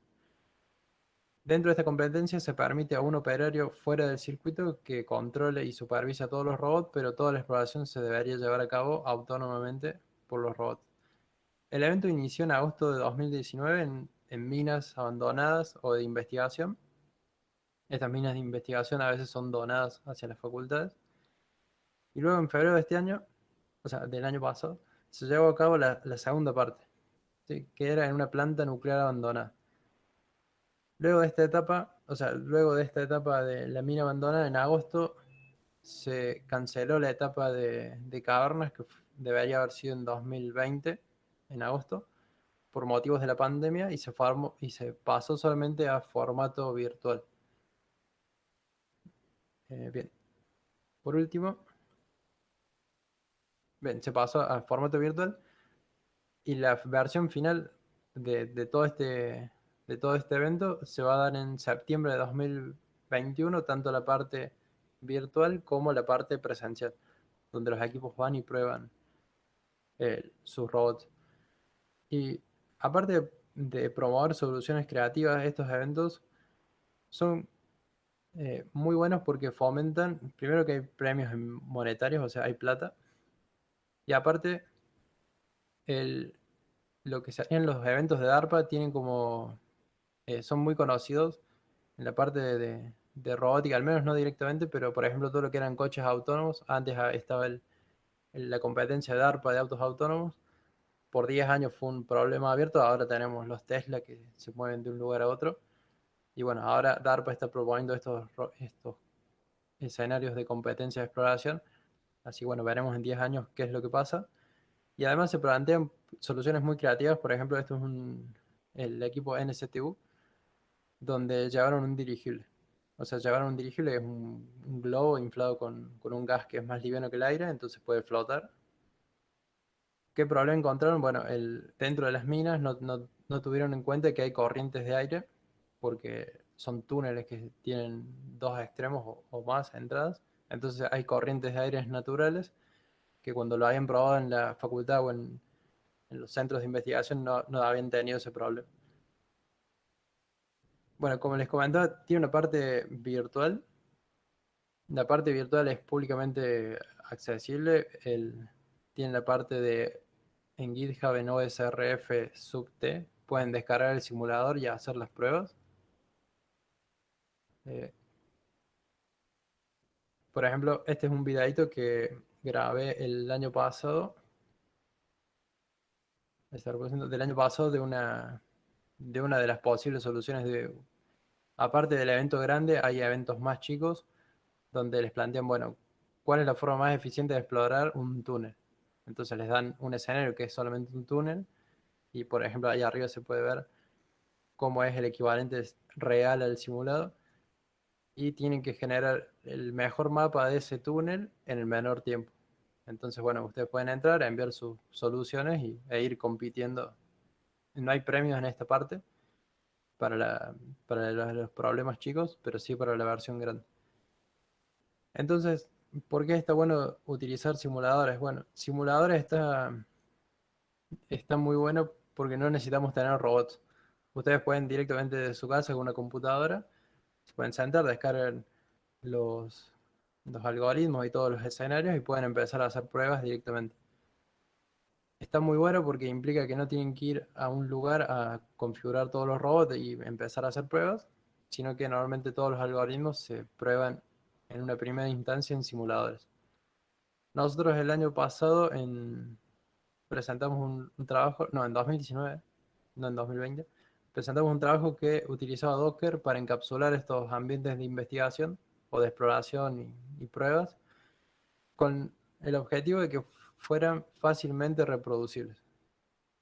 Dentro de esta competencia se permite a un operario fuera del circuito que controle y supervise a todos los robots, pero toda la exploración se debería llevar a cabo autónomamente por los robots. El evento inició en agosto de 2019 en minas abandonadas o de investigación. Estas minas de investigación a veces son donadas hacia las facultades. Y luego en febrero de este año, o sea, del año pasado, se llevó a cabo la segunda parte, ¿sí? Que era en una planta nuclear abandonada. Luego de esta etapa, o sea, luego de esta etapa de la mina abandonada, en agosto se canceló la etapa de cavernas, que debería haber sido en 2020, en agosto, por motivos de la pandemia, y se pasó solamente a formato virtual. Bien, por último, bien, se pasó a formato virtual y la versión final de todo este evento se va a dar en septiembre de 2021, tanto la parte virtual como la parte presencial, donde los equipos van y prueban sus robots. Y aparte de promover soluciones creativas, estos eventos son muy buenos porque fomentan, primero que hay premios monetarios, o sea, hay plata, y aparte el, lo que se hacen los eventos de DARPA tienen como son muy conocidos en la parte de robótica, al menos no directamente, pero por ejemplo todo lo que eran coches autónomos, antes estaba la competencia de DARPA de autos autónomos, por 10 años fue un problema abierto, ahora tenemos los Tesla que se mueven de un lugar a otro, y bueno, ahora DARPA está proponiendo estos escenarios de competencia de exploración, así bueno, veremos en 10 años qué es lo que pasa, y además se plantean soluciones muy creativas, por ejemplo, esto es el equipo NCTU, donde llevaron un dirigible. O sea, llevaron un dirigible que es un globo inflado con un gas que es más liviano que el aire, entonces puede flotar. ¿Qué problema encontraron? Bueno, dentro de las minas no tuvieron en cuenta que hay corrientes de aire, porque son túneles que tienen dos extremos o más entradas. Entonces hay corrientes de aire naturales que cuando lo habían probado en la facultad o en los centros de investigación no habían tenido ese problema. Bueno, como les comentaba, tiene una parte virtual. La parte virtual es públicamente accesible. Tiene la parte en GitHub en OSRF subT. Pueden descargar el simulador y hacer las pruebas. Eh, Por ejemplo, este es un videito que grabé el año pasado, del año pasado de una de las posibles soluciones de, aparte del evento grande, hay eventos más chicos donde les plantean, bueno, ¿cuál es la forma más eficiente de explorar un túnel? Entonces les dan un escenario que es solamente un túnel y, por ejemplo, ahí arriba se puede ver cómo es el equivalente real al simulado y tienen que generar el mejor mapa de ese túnel en el menor tiempo. Entonces, bueno, ustedes pueden entrar, enviar sus soluciones e ir compitiendo. No hay premios en esta parte para, para los problemas chicos, pero sí para la versión grande. Entonces, ¿por qué está bueno utilizar simuladores? Bueno, simuladores está muy bueno porque no necesitamos tener robots. Ustedes pueden directamente de su casa con una computadora, se pueden sentar, descargan los, los algoritmos y todos los escenarios y pueden empezar a hacer pruebas directamente. Está muy bueno porque implica que no tienen que ir a un lugar a configurar todos los robots y empezar a hacer pruebas, sino que normalmente todos los algoritmos se prueban en una primera instancia en simuladores. Nosotros el año pasado presentamos un trabajo, no, en 2019, no en 2020, presentamos un trabajo que utilizaba Docker para encapsular estos ambientes de investigación o de exploración y pruebas con el objetivo de que fueran fácilmente reproducibles.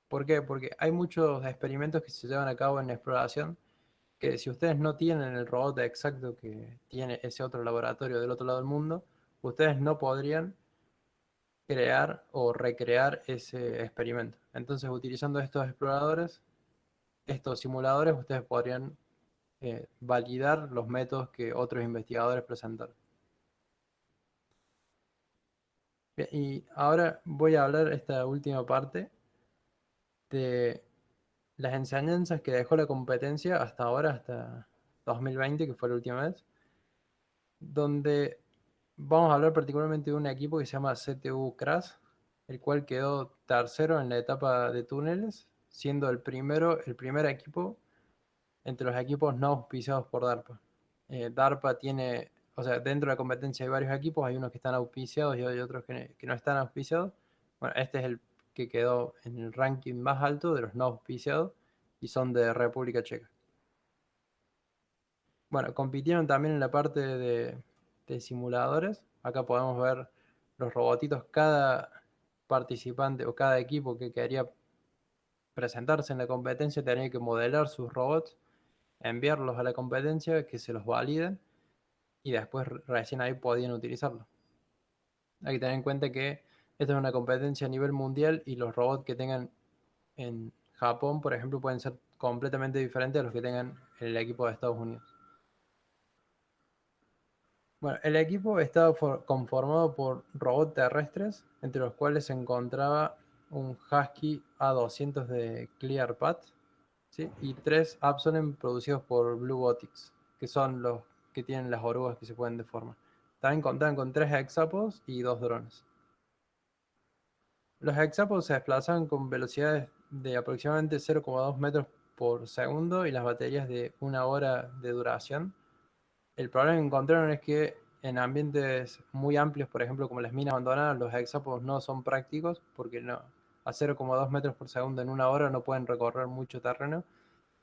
¿Por qué? Porque hay muchos experimentos que se llevan a cabo en exploración que si ustedes no tienen el robot exacto que tiene ese otro laboratorio del otro lado del mundo, ustedes no podrían crear o recrear ese experimento. Entonces, utilizando estos exploradores, estos simuladores, ustedes podrían validar los métodos que otros investigadores presentaron. Bien, y ahora voy a hablar esta última parte de las enseñanzas que dejó la competencia hasta ahora, hasta 2020, que fue la última vez, donde vamos a hablar particularmente de un equipo que se llama CTU Crash, el cual quedó tercero en la etapa de túneles, siendo el primer equipo entre los equipos no auspiciados por DARPA. DARPA tiene, o sea, dentro de la competencia hay varios equipos, hay unos que están auspiciados y hay otros que no están auspiciados. Bueno, este es el que quedó en el ranking más alto de los no auspiciados y son de República Checa. Bueno, compitieron también en la parte de simuladores. Acá podemos ver los robotitos, cada participante o cada equipo que quería presentarse en la competencia tenía que modelar sus robots, enviarlos a la competencia, que se los validen y después recién ahí podían utilizarlo. Hay que tener en cuenta que esta es una competencia a nivel mundial y los robots que tengan en Japón, por ejemplo, pueden ser completamente diferentes a los que tengan en el equipo de Estados Unidos. Bueno, el equipo estaba conformado por robots terrestres, entre los cuales se encontraba un Husky A200 de ClearPath, ¿sí? Y tres Absolem producidos por Blue Botics, que son los que tienen las orugas que se pueden deformar. También contaban con tres hexápodos y dos drones. Los hexápodos se desplazaban con velocidades de aproximadamente 0,2 metros por segundo y las baterías de una hora de duración. El problema que encontraron es que en ambientes muy amplios, por ejemplo como las minas abandonadas, los hexápodos no son prácticos porque no, a 0,2 metros por segundo en una hora no pueden recorrer mucho terreno.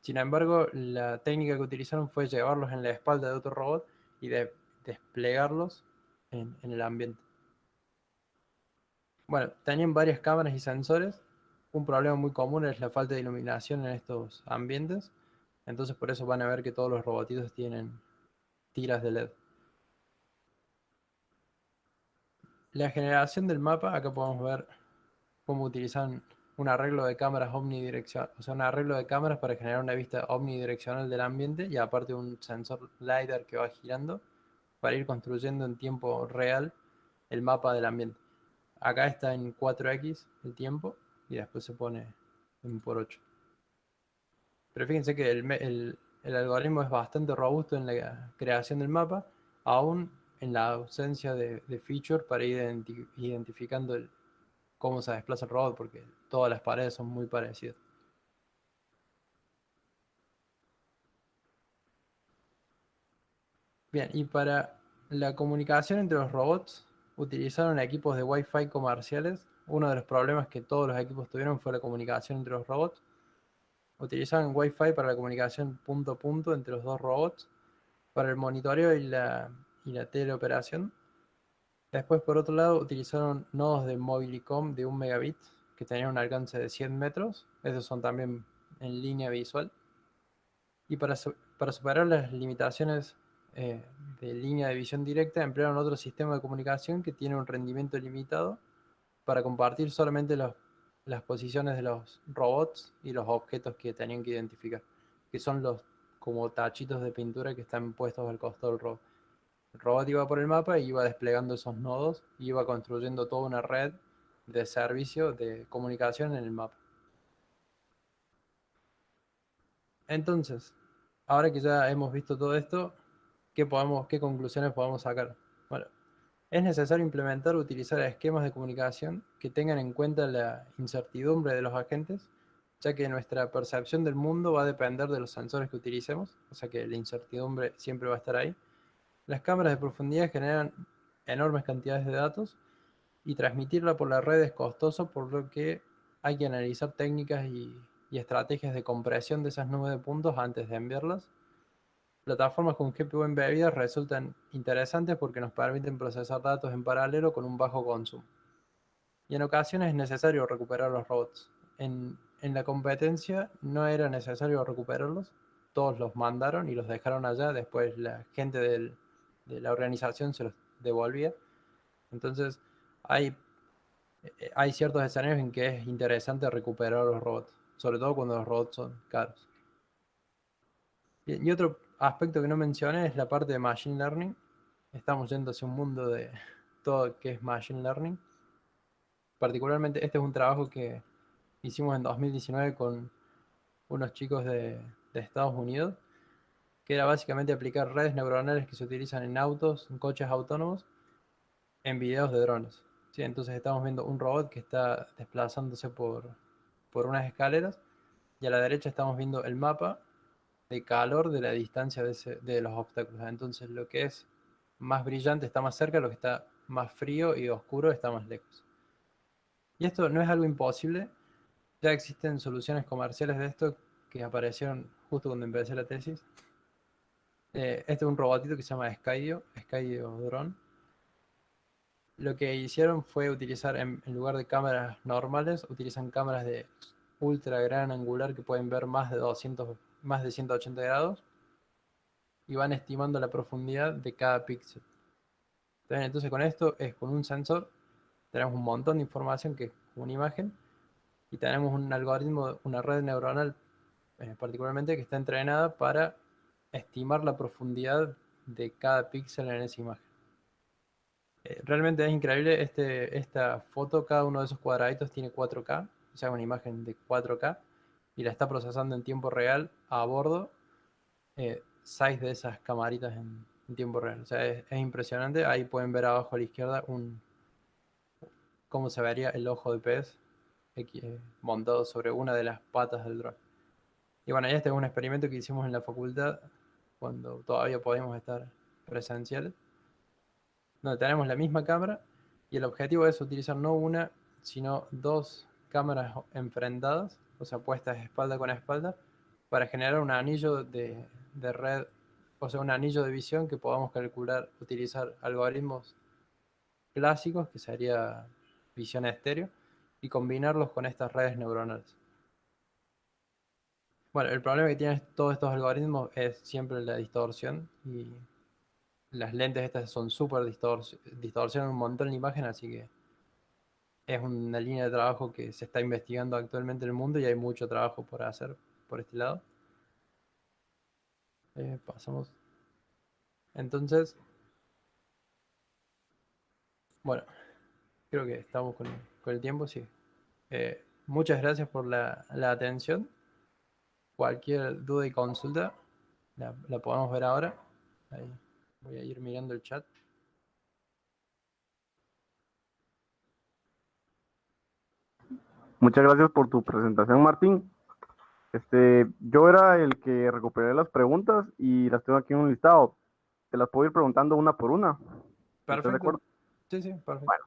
Sin embargo, la técnica que utilizaron fue llevarlos en la espalda de otro robot y desplegarlos en el ambiente. Bueno, tenían varias cámaras y sensores. Un problema muy común es la falta de iluminación en estos ambientes. Entonces por eso van a ver que todos los robotitos tienen tiras de LED. La generación del mapa, acá podemos ver cómo utilizan un arreglo de cámaras omnidireccional, o sea, un arreglo de cámaras para generar una vista omnidireccional del ambiente y aparte un sensor LiDAR que va girando para ir construyendo en tiempo real el mapa del ambiente. Acá está en 4x el tiempo y después se pone en por 8. Pero fíjense que el algoritmo es bastante robusto en la creación del mapa, aún en la ausencia de features para ir identificando cómo se desplaza el robot, porque todas las paredes son muy parecidas. Bien, y para la comunicación entre los robots utilizaron equipos de Wi-Fi comerciales. Uno de los problemas que todos los equipos tuvieron fue la comunicación entre los robots. Utilizaban Wi-Fi para la comunicación punto a punto entre los dos robots, para el monitoreo y la teleoperación. Después, por otro lado, utilizaron nodos de Mobilicom de 1 megabit que tenían un alcance de 100 metros. Esos son también en línea visual. Y para superar las limitaciones de línea de visión directa, emplearon otro sistema de comunicación que tiene un rendimiento limitado para compartir solamente las posiciones de los robots y los objetos que tenían que identificar, que son los como tachitos de pintura que están puestos al costado del robot. El robot iba por el mapa y iba desplegando esos nodos y iba construyendo toda una red de servicio de comunicación en el mapa. Entonces, ahora que ya hemos visto todo esto, ¿qué conclusiones podemos sacar? Bueno, es necesario implementar o utilizar esquemas de comunicación que tengan en cuenta la incertidumbre de los agentes, ya que nuestra percepción del mundo va a depender de los sensores que utilicemos, o sea que la incertidumbre siempre va a estar ahí. Las cámaras de profundidad generan enormes cantidades de datos y transmitirla por la red es costoso, por lo que hay que analizar técnicas y estrategias de compresión de esas nubes de puntos antes de enviarlas. Plataformas con GPU embebidas resultan interesantes porque nos permiten procesar datos en paralelo con un bajo consumo. Y en ocasiones es necesario recuperar los robots. En la competencia no era necesario recuperarlos, todos los mandaron y los dejaron allá, después la gente de la organización se los devolvía. Entonces hay ciertos escenarios en que es interesante recuperar los robots, sobre todo cuando los robots son caros. Y otro aspecto que no mencioné es la parte de Machine Learning. Estamos yendo hacia un mundo de todo que es Machine Learning. Particularmente este es un trabajo que hicimos en 2019 con unos chicos de Estados Unidos, que era básicamente aplicar redes neuronales que se utilizan en autos, en coches autónomos, en videos de drones. ¿Sí? Entonces estamos viendo un robot que está desplazándose por unas escaleras y a la derecha estamos viendo el mapa de calor de la distancia de los obstáculos. Entonces lo que es más brillante está más cerca, lo que está más frío y oscuro está más lejos. Y esto no es algo imposible, ya existen soluciones comerciales de esto que aparecieron justo cuando empecé la tesis. Este es un robotito que se llama Skydio Drone. Lo que hicieron fue utilizar, en lugar de cámaras normales, utilizan cámaras de ultra gran angular que pueden ver más de 180 grados y van estimando la profundidad de cada píxel. Entonces con esto es con un sensor, tenemos un montón de información que es una imagen y tenemos un algoritmo, una red neuronal particularmente que está entrenada para estimar la profundidad de cada píxel en esa imagen. Realmente es increíble esta foto, cada uno de esos cuadraditos tiene 4K, o sea, una imagen de 4K, y la está procesando en tiempo real a bordo 6 de esas camaritas en tiempo real. O sea, es impresionante. Ahí pueden ver abajo a la izquierda cómo se vería el ojo de pez montado sobre una de las patas del dron. Y bueno, este es un experimento que hicimos en la facultad cuando todavía podíamos estar presenciales, donde tenemos la misma cámara y el objetivo es utilizar no una, sino dos cámaras enfrentadas, o sea, puestas espalda con espalda, para generar un anillo de red, o sea, un anillo de visión que podamos calcular, utilizar algoritmos clásicos, que sería visión estéreo, y combinarlos con estas redes neuronales. Bueno, el problema que tienen todos estos algoritmos es siempre la distorsión y las lentes estas son súper distorsionan un montón la imagen, así que es una línea de trabajo que se está investigando actualmente en el mundo y hay mucho trabajo por hacer por este lado. Pasamos. Entonces, bueno, creo que estamos con el tiempo, sí. Muchas gracias por la atención. Cualquier duda y consulta la podemos ver ahora. Ahí voy a ir mirando el chat. Muchas gracias por tu presentación, Martín. Yo era el que recuperé las preguntas y las tengo aquí en un listado. te las puedo ir preguntando una por una. ¿Estás de Perfecto. acuerdo? Sí, sí, perfecto. Bueno,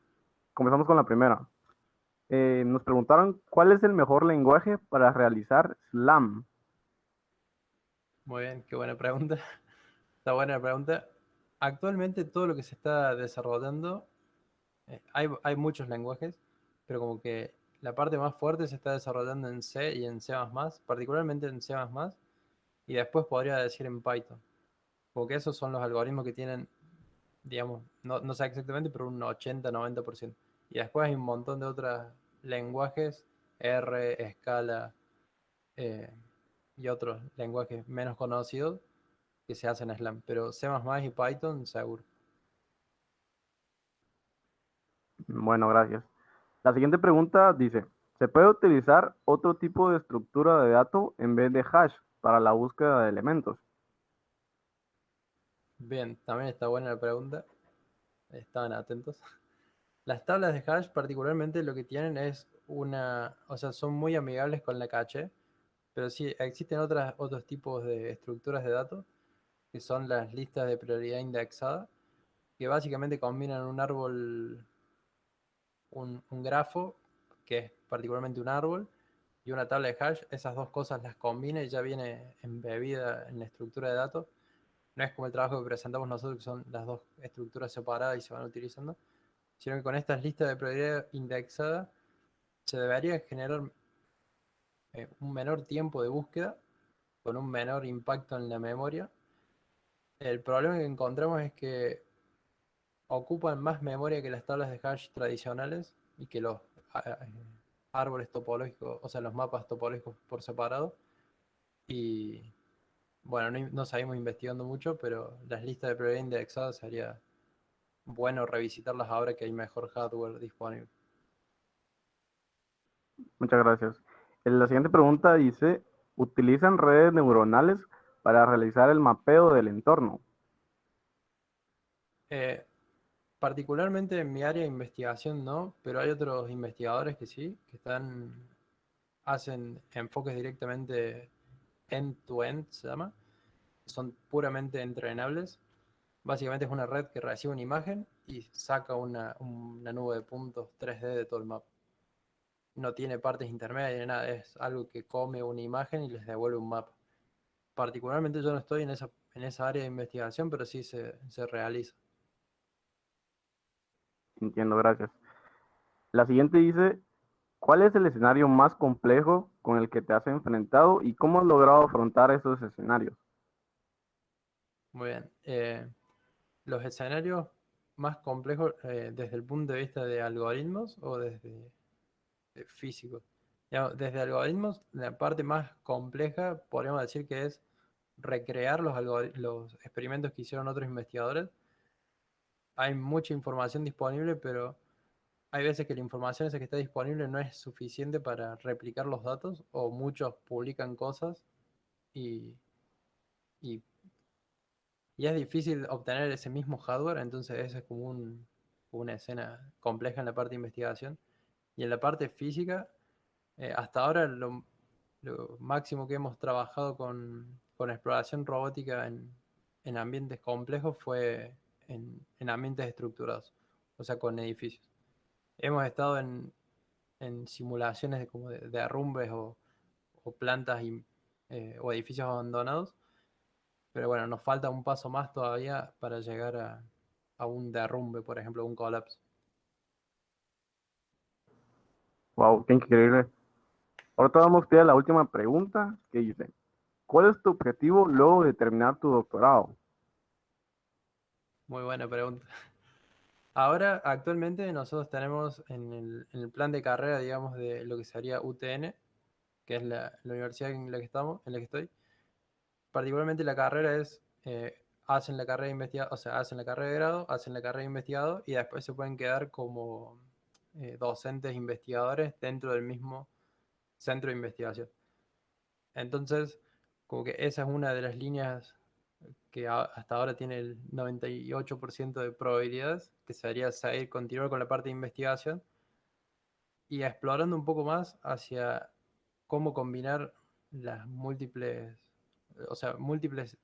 comenzamos con la primera. Nos preguntaron cuál es el mejor lenguaje para realizar Slam. Muy bien, qué buena pregunta. Está buena la pregunta. Actualmente todo lo que se está desarrollando, hay muchos lenguajes, pero como que la parte más fuerte se está desarrollando en C y en C++, particularmente en C++, y después podría decir en Python. Porque esos son los algoritmos que tienen, digamos, no sé exactamente, pero un 80-90%. Y después hay un montón de otros lenguajes, R, Scala, eh, y otros lenguajes menos conocidos que se hacen en Slam. Pero C++ y Python, seguro. Bueno, gracias. La siguiente pregunta dice, ¿se puede utilizar otro tipo de estructura de datos en vez de hash para la búsqueda de elementos? Bien, también está buena la pregunta. Estaban atentos. Las tablas de hash particularmente lo que tienen es o sea, son muy amigables con la caché, pero sí existen otros tipos de estructuras de datos, que son las listas de prioridad indexada, que básicamente combinan un árbol, un grafo, que es particularmente un árbol, y una tabla de hash. Esas dos cosas las combina y ya viene embebida en la estructura de datos. No es como el trabajo que presentamos nosotros, que son las dos estructuras separadas y se van utilizando, sino que con estas listas de prioridad indexada se debería generar un menor tiempo de búsqueda con un menor impacto en la memoria. El problema que encontramos es que ocupan más memoria que las tablas de hash tradicionales y que los árboles topológicos, o sea, los mapas topológicos por separado. Y bueno, no seguimos investigando mucho, pero las listas de prioridad indexadas sería bueno revisitarlas ahora que hay mejor hardware disponible. Muchas gracias. La siguiente pregunta dice, ¿utilizan redes neuronales para realizar el mapeo del entorno? Eh, Particularmente en mi área de investigación no, pero hay otros investigadores que sí, hacen enfoques directamente end-to-end, se llama, son puramente entrenables. Básicamente es una red que recibe una imagen y saca una nube de puntos 3D de todo el mapa. No tiene partes intermedias ni nada, es algo que come una imagen y les devuelve un mapa. Particularmente yo no estoy en esa área de investigación, pero sí se realiza. Entiendo, gracias. La siguiente dice, ¿cuál es el escenario más complejo con el que te has enfrentado y cómo has logrado afrontar esos escenarios? Muy bien. Los escenarios más complejos desde el punto de vista de algoritmos o desde físicos. Digamos, desde algoritmos, la parte más compleja podríamos decir que es recrear los experimentos que hicieron otros investigadores. Hay mucha información disponible, pero hay veces que la información esa que está disponible no es suficiente para replicar los datos, o muchos publican cosas y, y, y es difícil obtener ese mismo hardware. Entonces esa es como una escena compleja en la parte de investigación. Y en la parte física, hasta ahora lo máximo que hemos trabajado con exploración robótica en ambientes complejos fue en ambientes estructurados, o sea, con edificios. Hemos estado en simulaciones como de derrumbes o plantas o edificios abandonados, pero bueno, nos falta un paso más todavía para llegar a un derrumbe, por ejemplo, un colapso. Wow, qué increíble. Ahora te vamos a pedir la última pregunta que dice, ¿cuál es tu objetivo luego de terminar tu doctorado? Muy buena pregunta. Ahora, actualmente, nosotros tenemos en el plan de carrera, digamos, de lo que sería UTN, que es la universidad en la que estoy. Particularmente la carrera es, hacen la carrera de investigador, o sea, hacen la carrera de grado, hacen la carrera de investigador y después se pueden quedar como docentes investigadores dentro del mismo centro de investigación. Entonces, como que esa es una de las líneas que hasta ahora tiene el 98% de probabilidades, que sería seguir, continuar con la parte de investigación y explorando un poco más hacia cómo combinar las múltiples, o sea, múltiples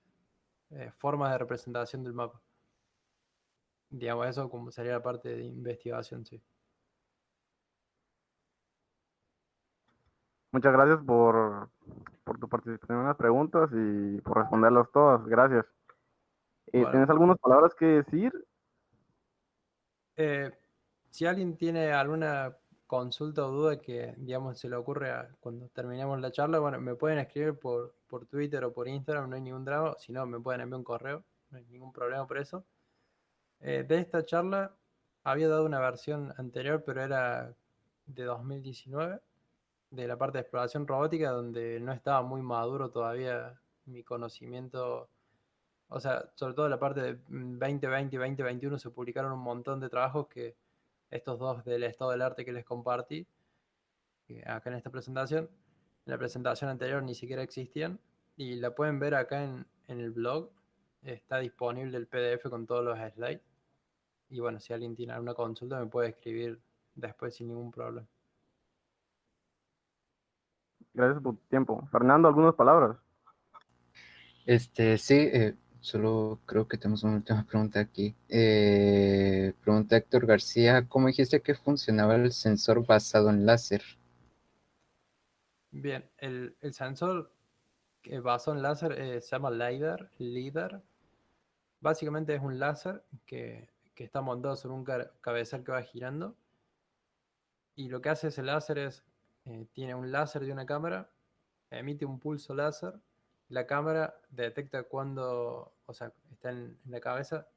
formas de representación del mapa. Digamos, eso como sería la parte de investigación, sí. Muchas gracias por tu participación en las preguntas y por responderlas todas. Gracias. Bueno, ¿Tienes algunas palabras que decir? eh, si alguien tiene alguna consulta o duda que, digamos, se le ocurre cuando terminemos la charla, bueno, me pueden escribir por Twitter o por Instagram, no hay ningún drama. Si no, me pueden enviar un correo, no hay ningún problema por eso. De esta charla había dado una versión anterior, pero era de 2019, de la parte de exploración robótica, donde no estaba muy maduro todavía mi conocimiento. O sea, sobre todo en la parte de 2020 y 2021 se publicaron un montón de trabajos que estos dos del estado del arte que les compartí, acá en esta presentación, en la presentación anterior ni siquiera existían, y la pueden ver acá en el blog. Está disponible el PDF con todos los slides. Y bueno, si alguien tiene alguna consulta me puede escribir después sin ningún problema. Gracias por tu tiempo. Fernando, algunas palabras. Sí, solo creo que tenemos una última pregunta aquí. Pregunta Héctor García, ¿cómo dijiste que funcionaba el sensor basado en láser? Bien, el sensor que basado en láser se llama LiDAR. Básicamente es un láser que está montado sobre un cabezal que va girando. Y lo que hace ese láser es, tiene un láser de una cámara, emite un pulso láser, la cámara detecta cuando, o sea, está en la cabeza,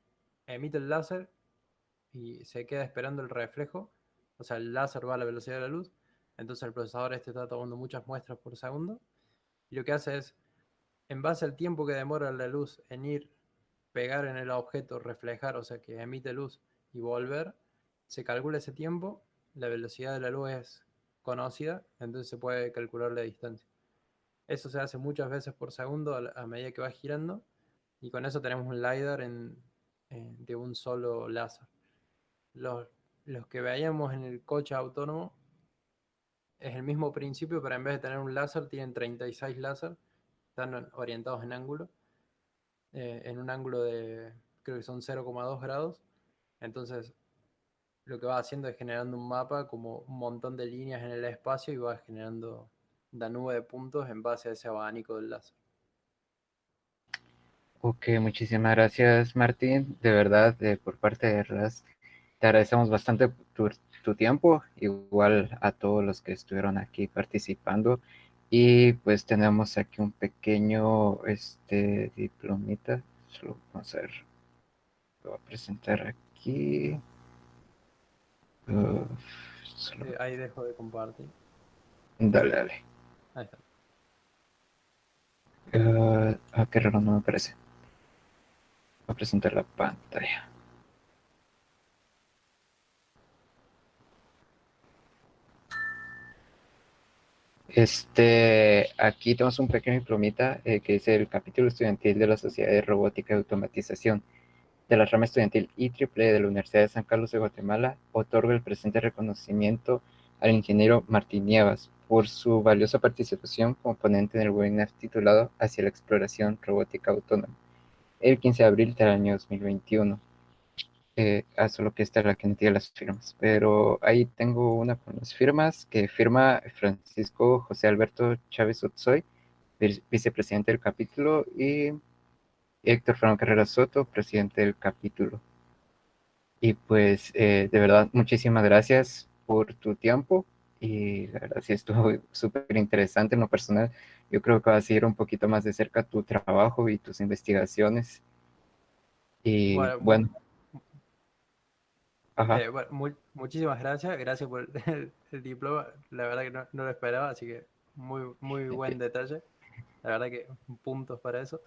emite el láser y se queda esperando el reflejo. O sea, el láser va a la velocidad de la luz, entonces el procesador este está tomando muchas muestras por segundo. Y lo que hace es, en base al tiempo que demora la luz en ir, pegar en el objeto, reflejar, o sea, que emite luz y volver, se calcula ese tiempo, la velocidad de la luz es conocida, entonces se puede calcular la distancia. Eso se hace muchas veces por segundo a medida que va girando, y con eso tenemos un LiDAR de un solo láser. Los, los que veíamos en el coche autónomo es el mismo principio, pero en vez de tener un láser, tienen 36 láser, están orientados en ángulo, en un ángulo de, creo que son 0,2 grados. Entonces, lo que va haciendo es generando un mapa como un montón de líneas en el espacio y va generando la nube de puntos en base a ese abanico del láser. Ok, muchísimas gracias, Martín. De verdad, por parte de RAS, te agradecemos bastante tu tiempo, igual a todos los que estuvieron aquí participando. Y pues tenemos aquí un pequeño diplomita. Solo vamos a ver, lo voy a presentar aquí. Uh, solo- Ahí dejo de compartir. Dale, dale. Ahí está. Qué raro, no me parece. Voy a presentar la pantalla. Aquí tenemos un pequeño diplomita que es el capítulo estudiantil de la Sociedad de Robótica y Automatización de la rama estudiantil IEEE de la Universidad de San Carlos de Guatemala. Otorga el presente reconocimiento al ingeniero Martín Nievas por su valiosa participación como ponente en el webinar titulado Hacia la exploración robótica autónoma, el 15 de abril del año 2021. Solo que esta es la que no tiene las firmas, pero ahí tengo una con las firmas que firma Francisco José Alberto Chávez Otzoy, vicepresidente del capítulo, y Héctor Fernando Carrera Soto, presidente del capítulo. Y pues de verdad, muchísimas gracias por tu tiempo y la verdad sí estuvo súper interesante en lo personal. Yo creo que va a seguir un poquito más de cerca tu trabajo y tus investigaciones. Y Bueno, bueno, ajá. bueno, muchísimas gracias. Gracias por el diploma. La verdad que no lo esperaba, así que muy buen detalle. La verdad que puntos para eso.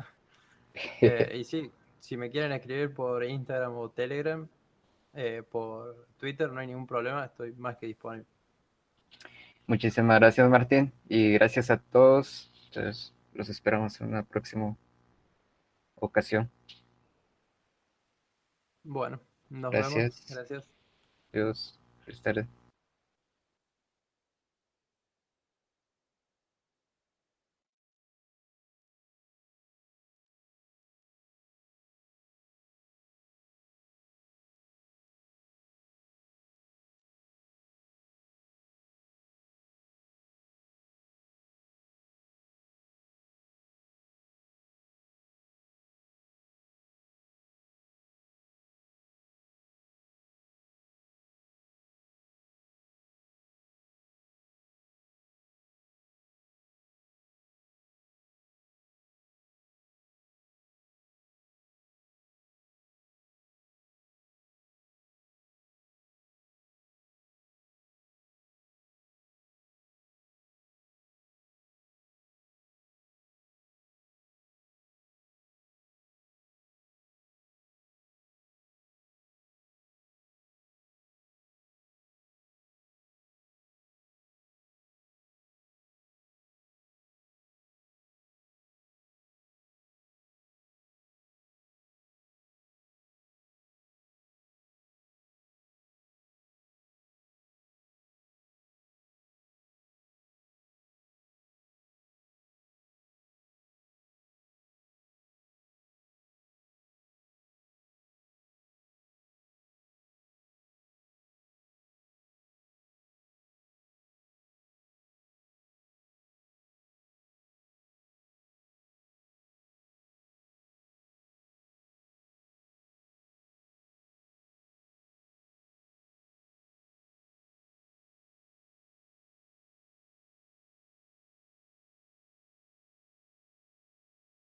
Y sí, si me quieren escribir por Instagram o Telegram, por Twitter, no hay ningún problema, estoy más que disponible. Muchísimas gracias, Martín, y gracias a todos. Entonces, los esperamos en una próxima ocasión. Bueno, nos vemos. Gracias. Gracias. Adiós. Feliz tarde.